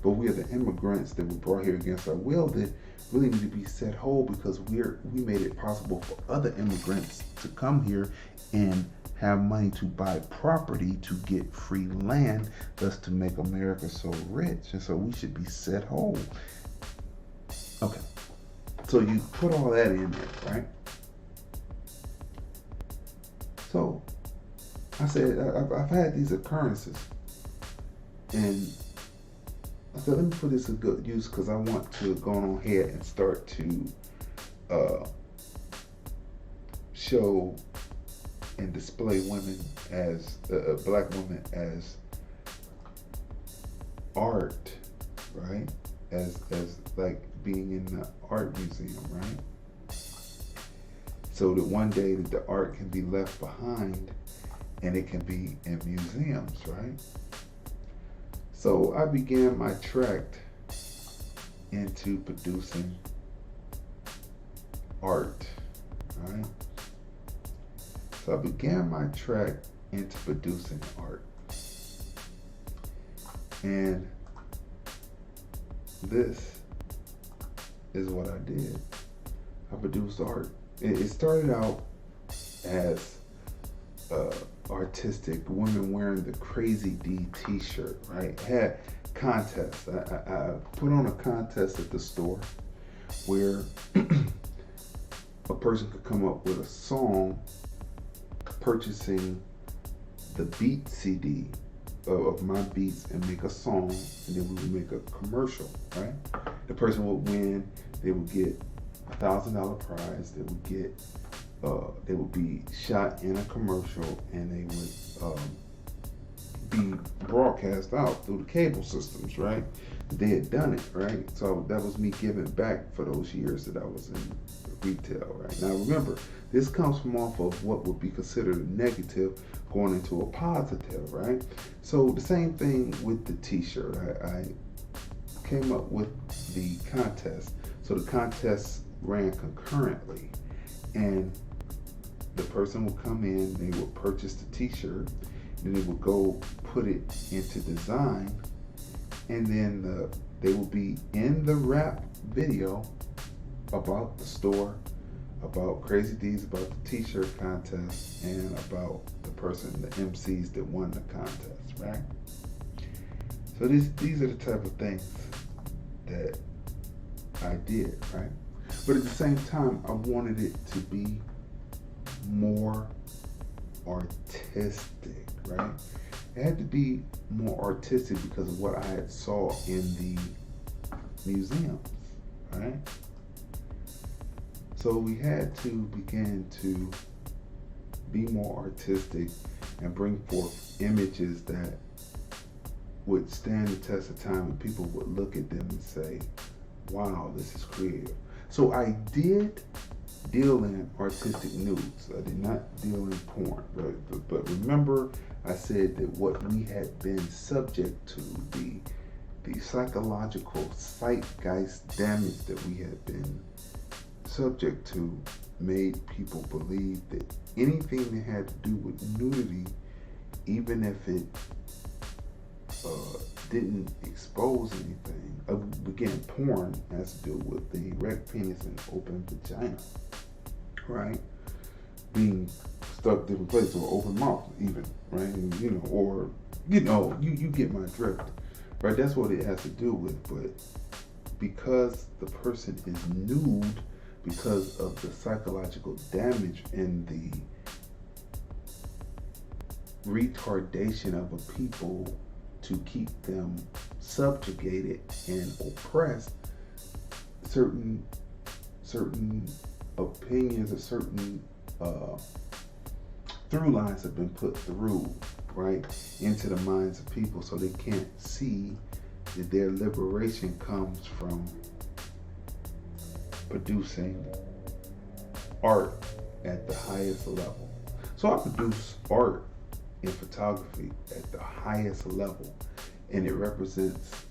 But we are the immigrants that were brought here against our will that really need to be set whole because we made it possible for other immigrants to come here and have money to buy property to get free land, thus to make America so rich. And so we should be set whole. Okay. So you put all that in there, right? So I said, I've had these occurrences. And I said, let me put this to good use because I want to go on ahead and start to show and display women as black women as art, right? As like being in the art museum, right? So that one day that the art can be left behind and it can be in museums, right? So I began my trek into producing art, right? So I began my trek into producing art. And this is what I did. I produced art. It started out as artistic women wearing the Crazy D t-shirt, right? Had contests. I put on a contest at the store where a person could come up with a song purchasing the beat CD of my beats and make a song, and then we would make a commercial, right? The person would win. They would get $1,000 prize. They would be shot in a commercial, and they would be broadcast out through the cable systems, right? They had done it, right? So that was me giving back for those years that I was in retail, right? Now remember, this comes from off of what would be considered a negative going into a positive, right? So the same thing with the t-shirt. I came up with the contest. So the contest ran concurrently, and the person would come in, they would purchase the t-shirt, then they would go put it into design, and then they would be in the rap video about the store, about Crazy D's, about the t-shirt contest, and about the person, the MCs that won the contest, right? So these are the type of things that I did, right? But at the same time, I wanted it to be more artistic, right? It had to be more artistic because of what I had saw in the museums, right? So we had to begin to be more artistic, and bring forth images that would stand the test of time and people would look at them and say, wow, this is creative. So I did deal in artistic nudes. I did not deal in porn. But remember, I said that what we had been subject to, the psychological zeitgeist damage that we had been subject to, made people believe that anything that had to do with nudity, even if it didn't expose anything. Again, porn has to do with the erect penis and open vagina, right? Being stuck different places, or open mouth even, right? And, or you get my drift, right? That's what it has to do with. But because the person is nude, because of the psychological damage and the retardation of a people to keep them subjugated and oppressed, certain opinions or certain through lines have been put through, right, into the minds of people, so they can't see that their liberation comes from producing art at the highest level. So I produce art in photography at the highest level, and it represents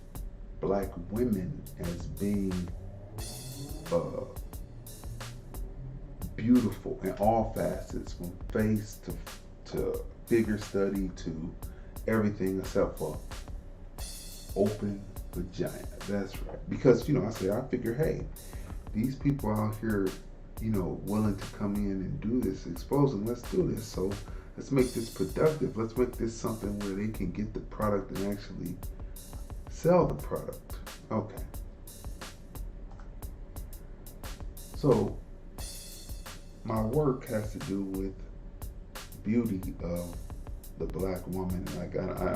black women as being beautiful in all facets, from face to figure study to everything except for open vagina. That's right. Because I figure, hey, these people out here, willing to come in and do this exposing, let's do this. So let's make this productive. Let's make this something where they can get the product and actually sell the product. Okay. So my work has to do with beauty of the black woman. Like I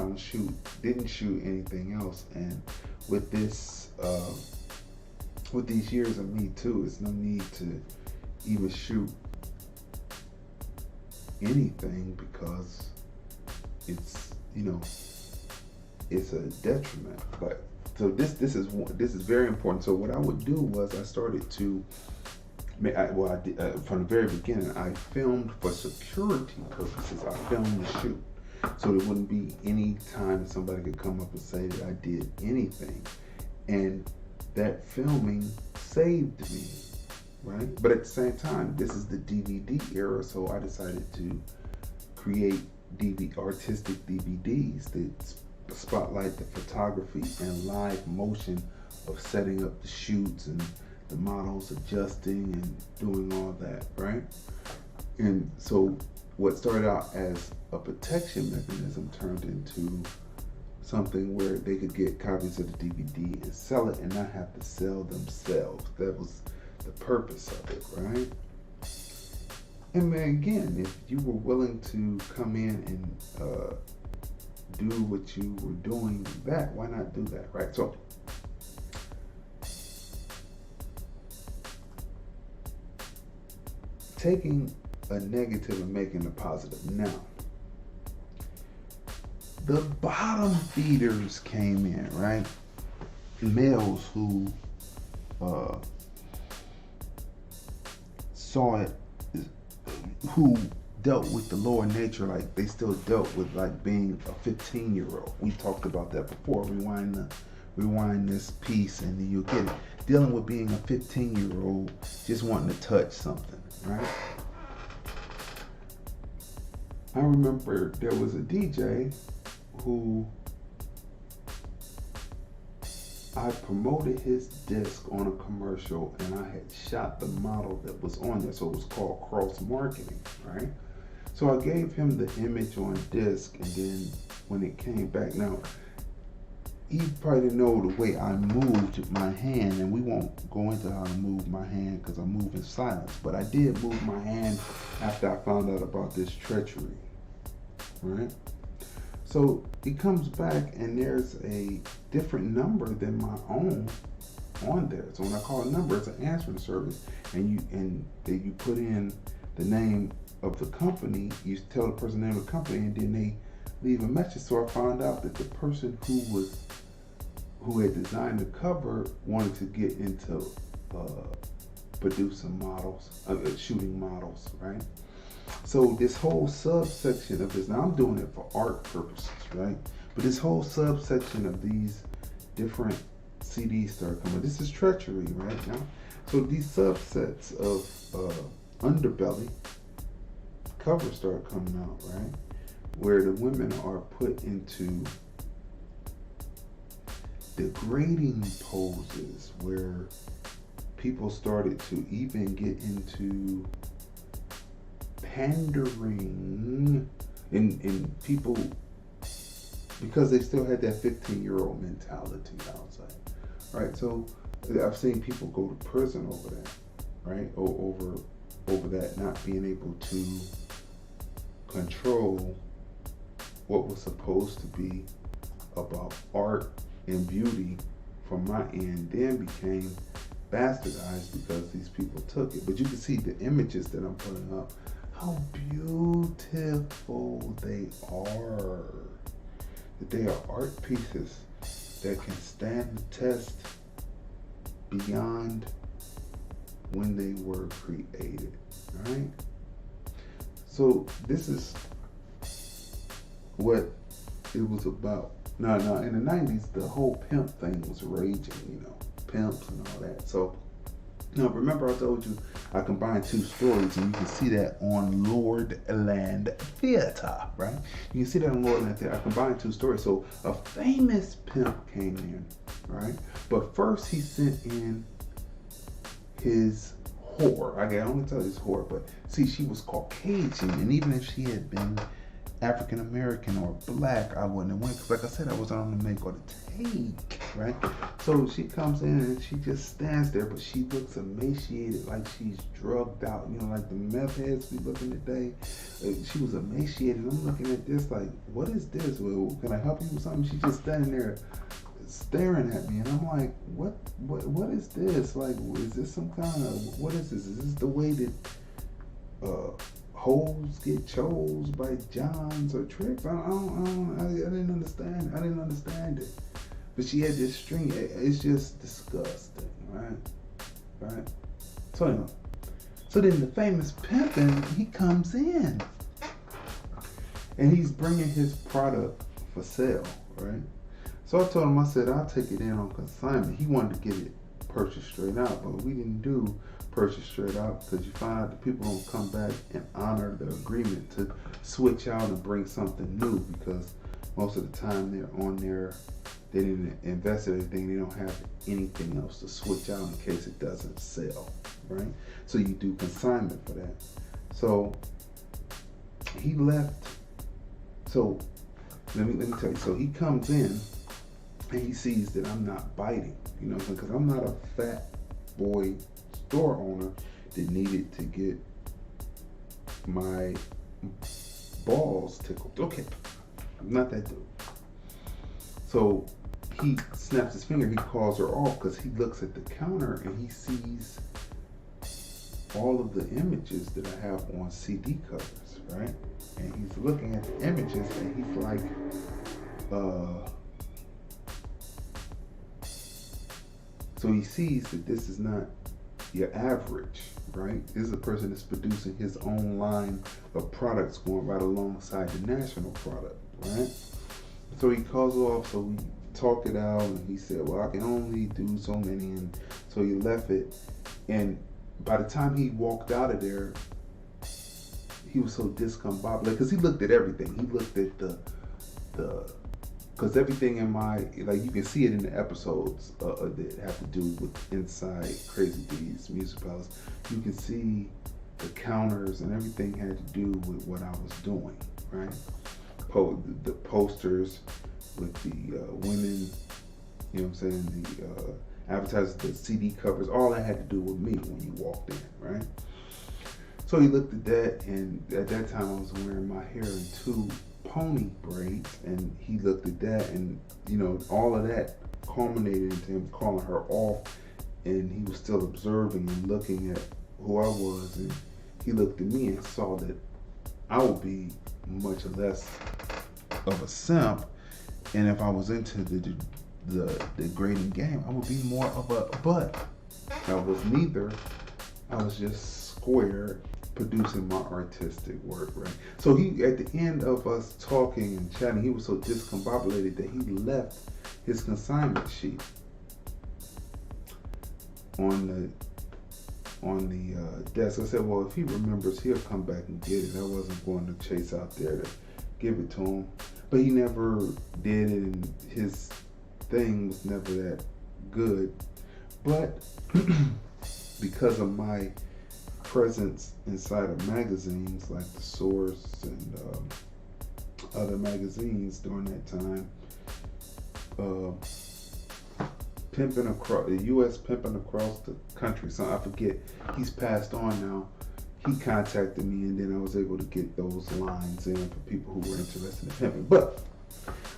didn't shoot anything else. And with this, with these years of Me Too, it's no need to even shoot anything, because it's it's a detriment. But so this is very important. So what I would do was I started to from the very beginning, I filmed for security purposes. I filmed the shoot, so there wouldn't be any time that somebody could come up and say that I did anything, and that filming saved me, right? But at the same time, this is the DVD era, so I decided to create artistic DVDs that spotlight the photography and live motion of setting up the shoots and the models adjusting and doing all that, right? And so what started out as a protection mechanism turned into something where they could get copies of the DVD and sell it and not have to sell themselves. That was the purpose of it, right? And then again, if you were willing to come in and do what you were doing back, why not do that, right? So taking a negative and making a positive. Now, the bottom feeders came in, right? Males who saw it, who dealt with the lower nature, like they still dealt with like being a 15-year-old. We talked about that before. Rewind this piece and you'll get it. Dealing with being a 15-year-old, just wanting to touch something, right? I remember there was a DJ who I promoted his disc on a commercial, and I had shot the model that was on there, so it was called cross marketing, right? So I gave him the image on disc, and then when it came back, now he probably didn't know the way I moved my hand, and we won't go into how I move my hand because I move in silence, but I did move my hand after I found out about this treachery, right? So it comes back and there's a different number than my own on there. So when I call a number, it's an answering service, and you put in the name of the company. You tell the person the name of the company, and then they leave a message. So I found out that the person who had designed the cover wanted to get into producing models, shooting models, right? So this whole subsection of this, now I'm doing it for art purposes, right? But this whole subsection of these different CDs start coming. This is treachery, right now. So these subsets of underbelly covers start coming out, right? Where the women are put into degrading poses, where people started to even get into pandering and people, because they still had that 15-year-old mentality outside, right? So I've seen people go to prison over that, right? Over that, not being able to control what was supposed to be about art and beauty from my end, then became bastardized because these people took it. But you can see the images that I'm putting up, how beautiful they are. That they are art pieces that can stand the test beyond when they were created, right? So this is what it was about. Now, in the 90s, the whole pimp thing was raging, pimps and all that. So, remember I told you I combined two stories, and you can see that on Lordland Theater, right? You can see that on Lordland Theater. I combined two stories. So, a famous pimp came in, right? But first, he sent in his whore. I can only tell you his whore, but see, she was Caucasian, and even if she had been African American or black, I wouldn't have went. Cause like I said, I was on the make or the take, right? So she comes in and she just stands there, but she looks emaciated, like she's drugged out. Like the meth heads we looking today. She was emaciated. I'm looking at this like, what is this? Well, can I help you with something? She's just standing there staring at me, and I'm like, what is this? Like, is this some kind of, what is this? Is this the way that hoes get chose by Johns or tricks? I didn't understand. I didn't understand it. But she had this string. It's just disgusting, right? So anyway, so then the famous pimpin', he comes in, and he's bringing his product for sale, right? So I told him, I said, I'll take it in on consignment. He wanted to get it purchased straight out, but we didn't do purchase straight out because you find out that people don't come back and honor the agreement to switch out and bring something new, because most of the time they're on there, they didn't invest in anything, they don't have anything else to switch out in case it doesn't sell, right? So you do consignment for that. So he left. So let me tell you. So he comes in and he sees that I'm not biting, because I'm not a fat boy store owner that needed to get my balls tickled. Okay, I'm not that dude. So he snaps his finger, he calls her off because he looks at the counter and he sees all of the images that I have on CD covers, right? And he's looking at the images and he's like, so he sees that this is not your average, right? This is a person that's producing his own line of products going right alongside the national product, right? So he calls off, so we talked it out, and he said, well, I can only do so many, and so he left it. And by the time he walked out of there, he was so discombobulated, because he looked at everything. He looked at the because everything in my, like, you can see it in the episodes that have to do with Inside Crazy D's Music Palace. You can see the counters and everything had to do with what I was doing, right? The posters with the women, you know what I'm saying, the advertisers, the CD covers, all that had to do with me when you walked in, right? So he looked at that, and at that time I was wearing my hair in two pony braids, and he looked at that, and all of that culminated into him calling her off, and he was still observing and looking at who I was, and he looked at me and saw that I would be much less of a simp, and if I was into the degrading game, I would be more of a butt. I was neither. I was just square producing my artistic work, right? So he, at the end of us talking and chatting, he was so discombobulated that he left his consignment sheet on the desk. I said, well, if he remembers, he'll come back and get it. I wasn't going to chase out there to give it to him, but he never did it, and his thing was never that good. But because of my presence inside of magazines like The Source and other magazines during that time, pimping across the U.S., pimping across the country. So I forget, he's passed on now. He contacted me, and then I was able to get those lines in for people who were interested in pimping. But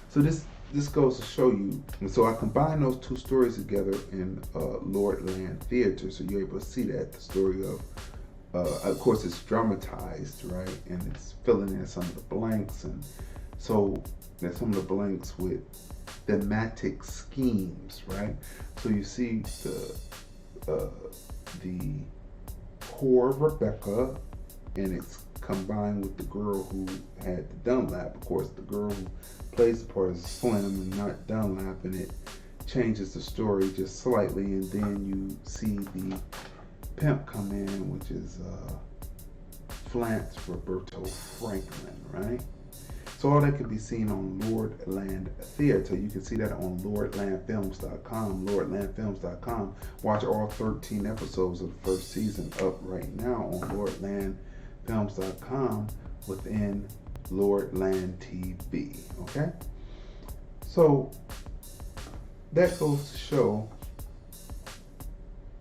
so this goes to show you. And so I combine those two stories together in Lordland Theater, so you're able to see that the story of course, it's dramatized, right, and it's filling in some of the blanks, and so there's some of the blanks with thematic schemes, right? So you see the poor Rebecca, and it's combined with the girl who had the Dunlap. Of course, the girl who plays the part is Slim and not Dunlap, and it changes the story just slightly, and then you see the pimp come in, which is Flance Roberto Franklin, right? So all that can be seen on Lordland Theater. You can see that on lordlandfilms.com, lordlandfilms.com. Watch all 13 episodes of the first season up right now on lordlandfilms.com within Lordland TV, okay? So that goes to show,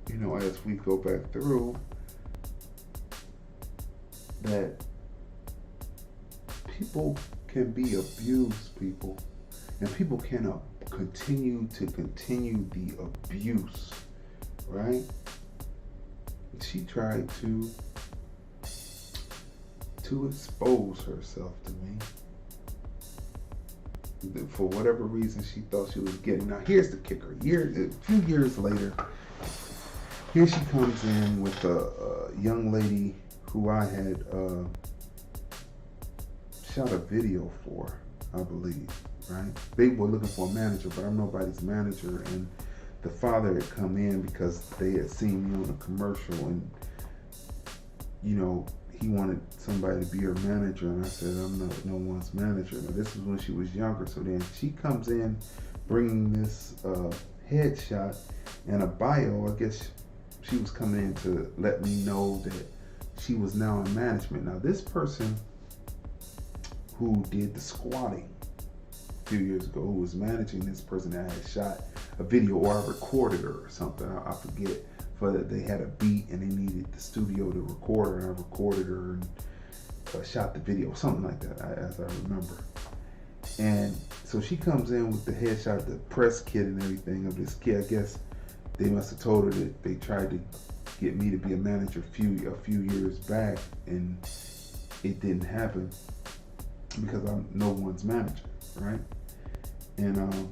you know, as we go back through, that people can be abused, people, and people can continue the abuse, right? She tried to expose herself to me for whatever reason she thought she was getting. Now here's the kicker. A few years later, here she comes in with a young lady who I had shot a video for, I believe, right? They were looking for a manager, but I'm nobody's manager, and the father had come in because they had seen me on a commercial, and, you know, he wanted somebody to be her manager, and I said, I'm not no one's manager. Now, this was when she was younger, so then she comes in bringing this headshot and a bio. I guess she was coming in to let me know that she was now in management. Now, this person who did the squatting a few years ago, who was managing this person that had shot a video, or I recorded her or something, I forget, for that they had a beat and they needed the studio to record her, and I recorded her and shot the video, something like that, as I remember. And so she comes in with the headshot, the press kit and everything of this kid. I guess they must have told her that they tried to get me to be a manager a few years back, and it didn't happen because I'm no one's manager, right? And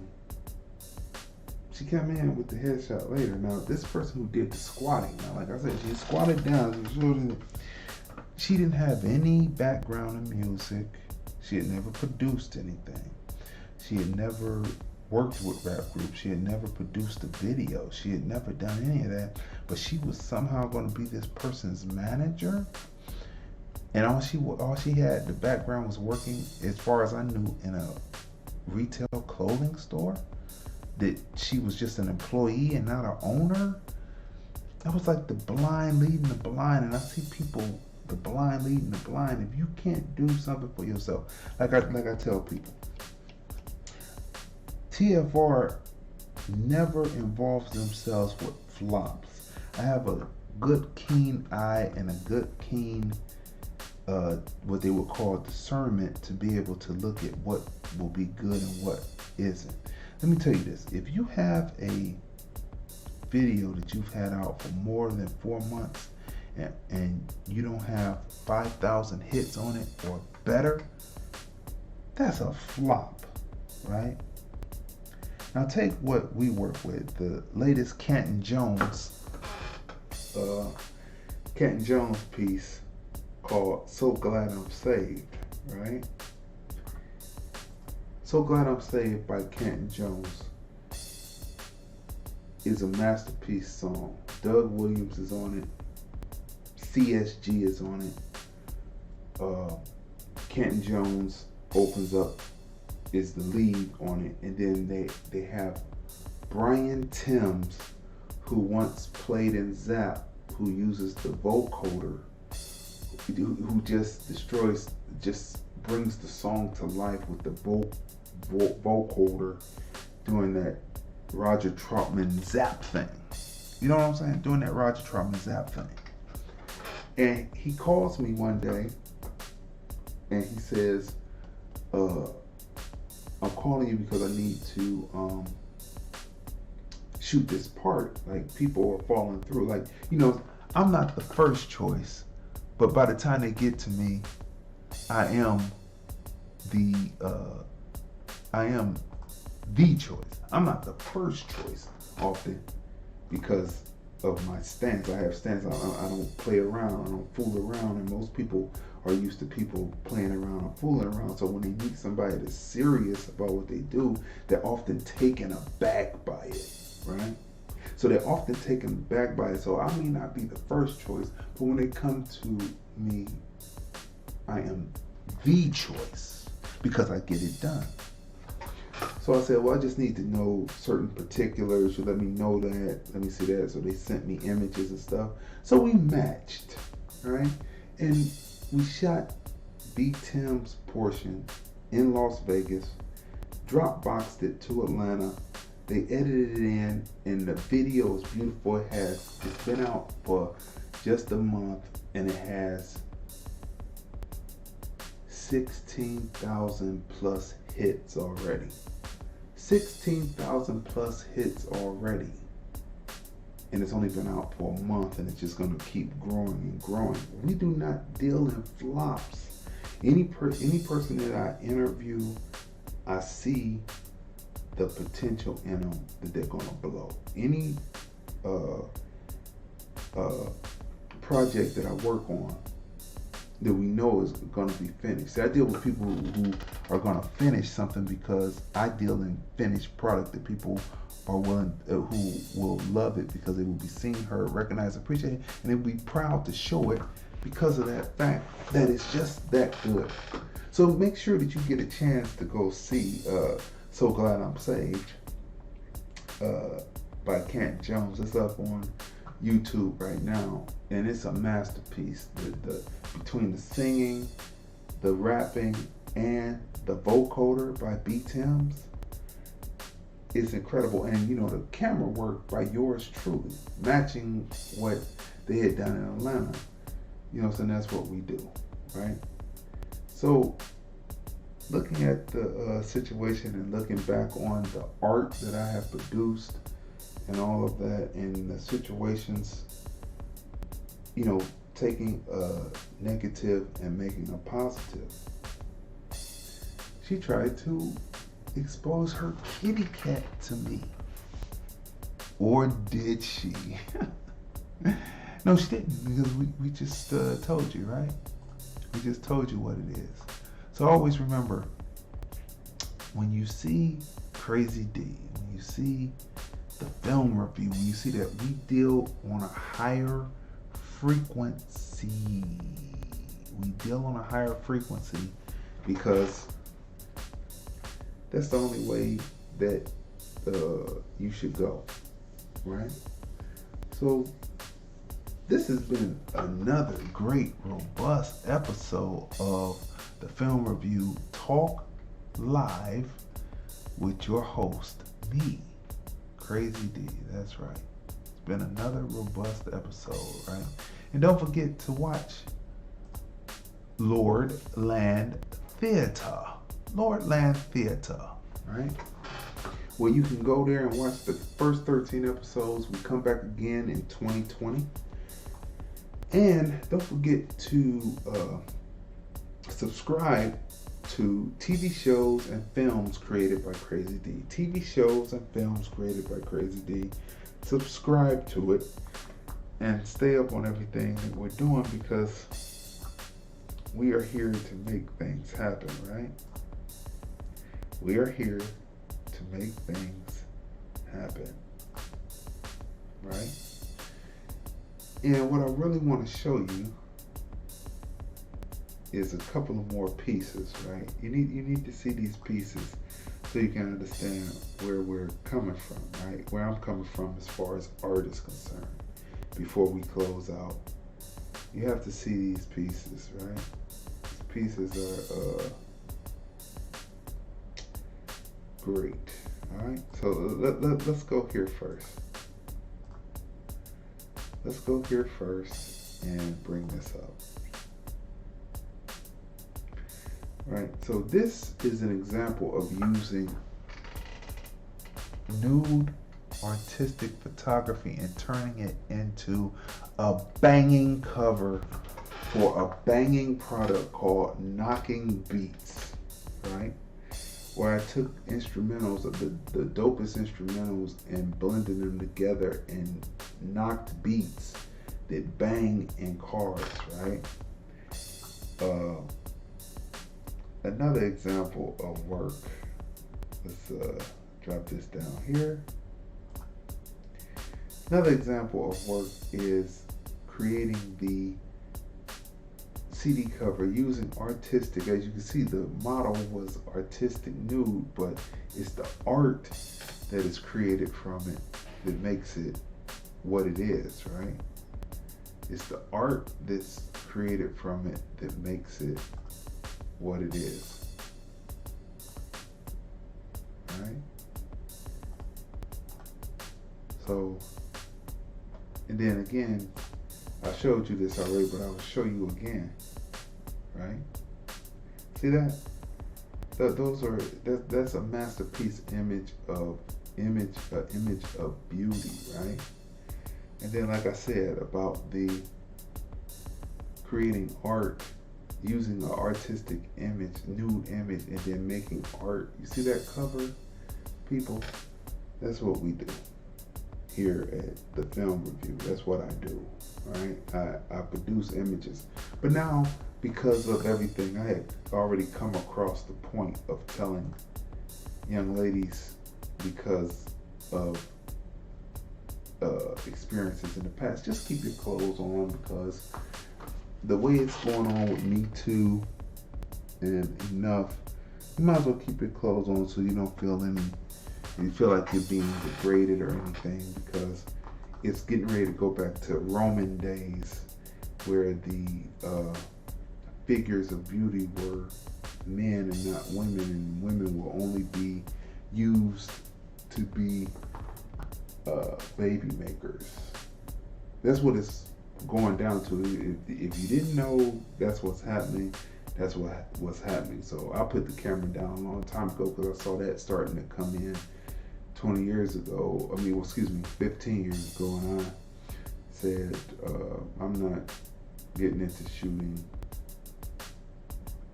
she came in with the headshot later. Now, this person who did the squatting, now, like I said, she squatted down. She didn't have any background in music. She had never produced anything. She had never worked with rap groups. She had never produced a video. She had never done any of that. But she was somehow going to be this person's manager. And all she had, the background was working, as far as I knew, in a retail clothing store. That she was just an employee and not an owner. That was like the blind leading the blind. And I see people, the blind leading the blind. If you can't do something for yourself, like I tell people, TFR never involves themselves with flops. I have a good keen eye and a good keen what they would call discernment to be able to look at what will be good and what isn't. Let me tell you this. If you have a video that you've had out for more than 4 months and you don't have 5,000 hits on it or better, that's a flop, right? Now take what we work with, the latest Canton Jones piece called So Glad I'm Saved, right? So Glad I'm Saved by Canton Jones is a masterpiece song. Doug Williams is on it. CSG is on it. Canton Jones opens up, is the lead on it, and then they have Brian Timms, who once played in Zapp, who uses the vocoder, who just brings the song to life with the vocoder, doing that Roger Troutman Zapp thing. You know what I'm saying? Doing that Roger Troutman Zapp thing. And he calls me one day and he says, I'm calling you because I need to shoot this part. Like, people are falling through. Like, I'm not the first choice, but by the time they get to me, I am the choice. I'm not the first choice often because of my stance. I have stance. I don't play around. I don't fool around. And most people are used to people playing around and fooling around. So when they meet somebody that's serious about what they do, they're often taken aback by it, right? So they're often taken aback by it. So I may not be the first choice, but when they come to me, I am the choice because I get it done. So I said, well, I just need to know certain particulars. You let me know that. Let me see that. So they sent me images and stuff. So we matched, right? And we shot B. Tim's portion in Las Vegas, Dropboxed it to Atlanta. They edited it in, and the video is beautiful. It's been out for just a month, and it has 16,000 plus hits already. 16,000 plus hits already. And it's only been out for a month, and it's just going to keep growing and growing. We do not deal in flops. Any person that I interview, I see the potential in them that they're going to blow. Any project that I work on that we know is going to be finished. See, I deal with people who are going to finish something because I deal in finished product that people are willing, who will love it because it will be seen, heard, recognized, appreciated, and they will be proud to show it because of that fact that it's just that good. So make sure that you get a chance to go see So Glad I'm Saved by Canton Jones. It's up on YouTube right now, and it's a masterpiece. Between the singing, the rapping, and the vocoder by B. Timms, it's incredible. And the camera work by yours truly, matching what they had done in Atlanta. So that's what we do, right? So looking at the situation and looking back on the art that I have produced and all of that, and the situations, taking a negative and making a positive. She tried to expose her kitty cat to me. Or did she? No, she didn't, because we just told you, right? We just told you what it is. So always remember, when you see Crazy D, when you see the film review, when you see that we deal on a higher frequency, because that's the only way that you should go, right? So this has been another great, robust episode of the Film Review Talk Live with your host, me, Crazy D. That's right. It's been another robust episode, right? And don't forget to watch Lord Land Theater. Lord Land Theater, right? Well, you can go there and watch the first 13 episodes. We come back again in 2020. And don't forget to subscribe to TV shows and films created by Crazy D. TV shows and films created by Crazy D. Subscribe to it and stay up on everything that we're doing, because we are here to make things happen, right? We are here to make things happen, right? And what I really want to show you is a couple of more pieces, right? You need to see these pieces so you can understand where we're coming from, right? Where I'm coming from as far as art is concerned. Before we close out, you have to see these pieces, right? These pieces are great. All right, so let's go here first. Let's go here first and bring this up. Right, so this is an example of using nude artistic photography and turning it into a banging cover for a banging product called Knocking Beats, right? Where I took instrumentals, the dopest instrumentals, and blended them together and knocked beats that bang in cars, right? Another example of work. Let's drop this down here. Another example of work is creating the CD cover using artistic. As you can see, the model was artistic nude, but it's the art that is created from it that makes it what it is, right? It's the art that's created from it that makes it what it is, right? So, and then again, I showed you this already, but I will show you again, right? See that? That's a masterpiece image of beauty, right? And then, like I said about the creating art using an artistic image, nude image, and then making art. You see that cover, people? That's what we do here at the Film Review. That's what I do, right? I produce images. But now, because of everything, I had already come across the point of telling young ladies, because of experiences in the past, just keep your clothes on, because the way it's going on with Me Too and Enough, you might as well keep your clothes on so you don't feel you feel like you're being degraded or anything, because it's getting ready to go back to Roman days where the figures of beauty were men and not women, and women will only be used to be baby makers. That's what it's going down to. If you didn't know that's what's happening, that's what's happening. So I put the camera down a long time ago because I saw that starting to come in 20 years ago. 15 years ago, and I said, I'm not getting into shooting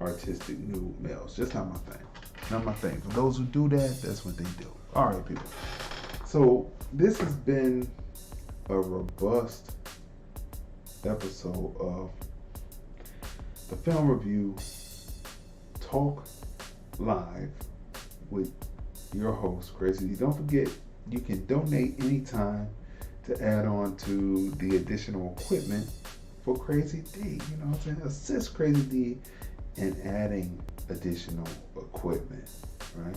artistic nude males. Just not my thing. Not my thing. For those who do that, that's what they do. All right, people. So this has been a robust episode of the Film Review Talk Live with your host, Crazy D. Don't forget, you can donate anytime to add on to the additional equipment for Crazy D. You know what I'm saying? Assist Crazy D in adding additional equipment, right?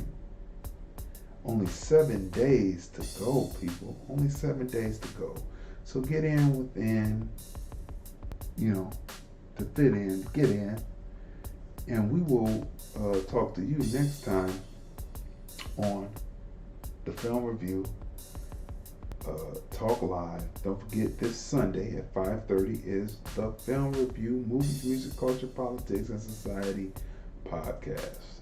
Only 7 days to go, people. Only 7 days to go. So get in within, to fit in, get in. And we will talk to you next time on the Film Review Talk Live. Don't forget, this Sunday at 5:30 is the Film Review Movies, Music, Culture, Politics, and Society podcast.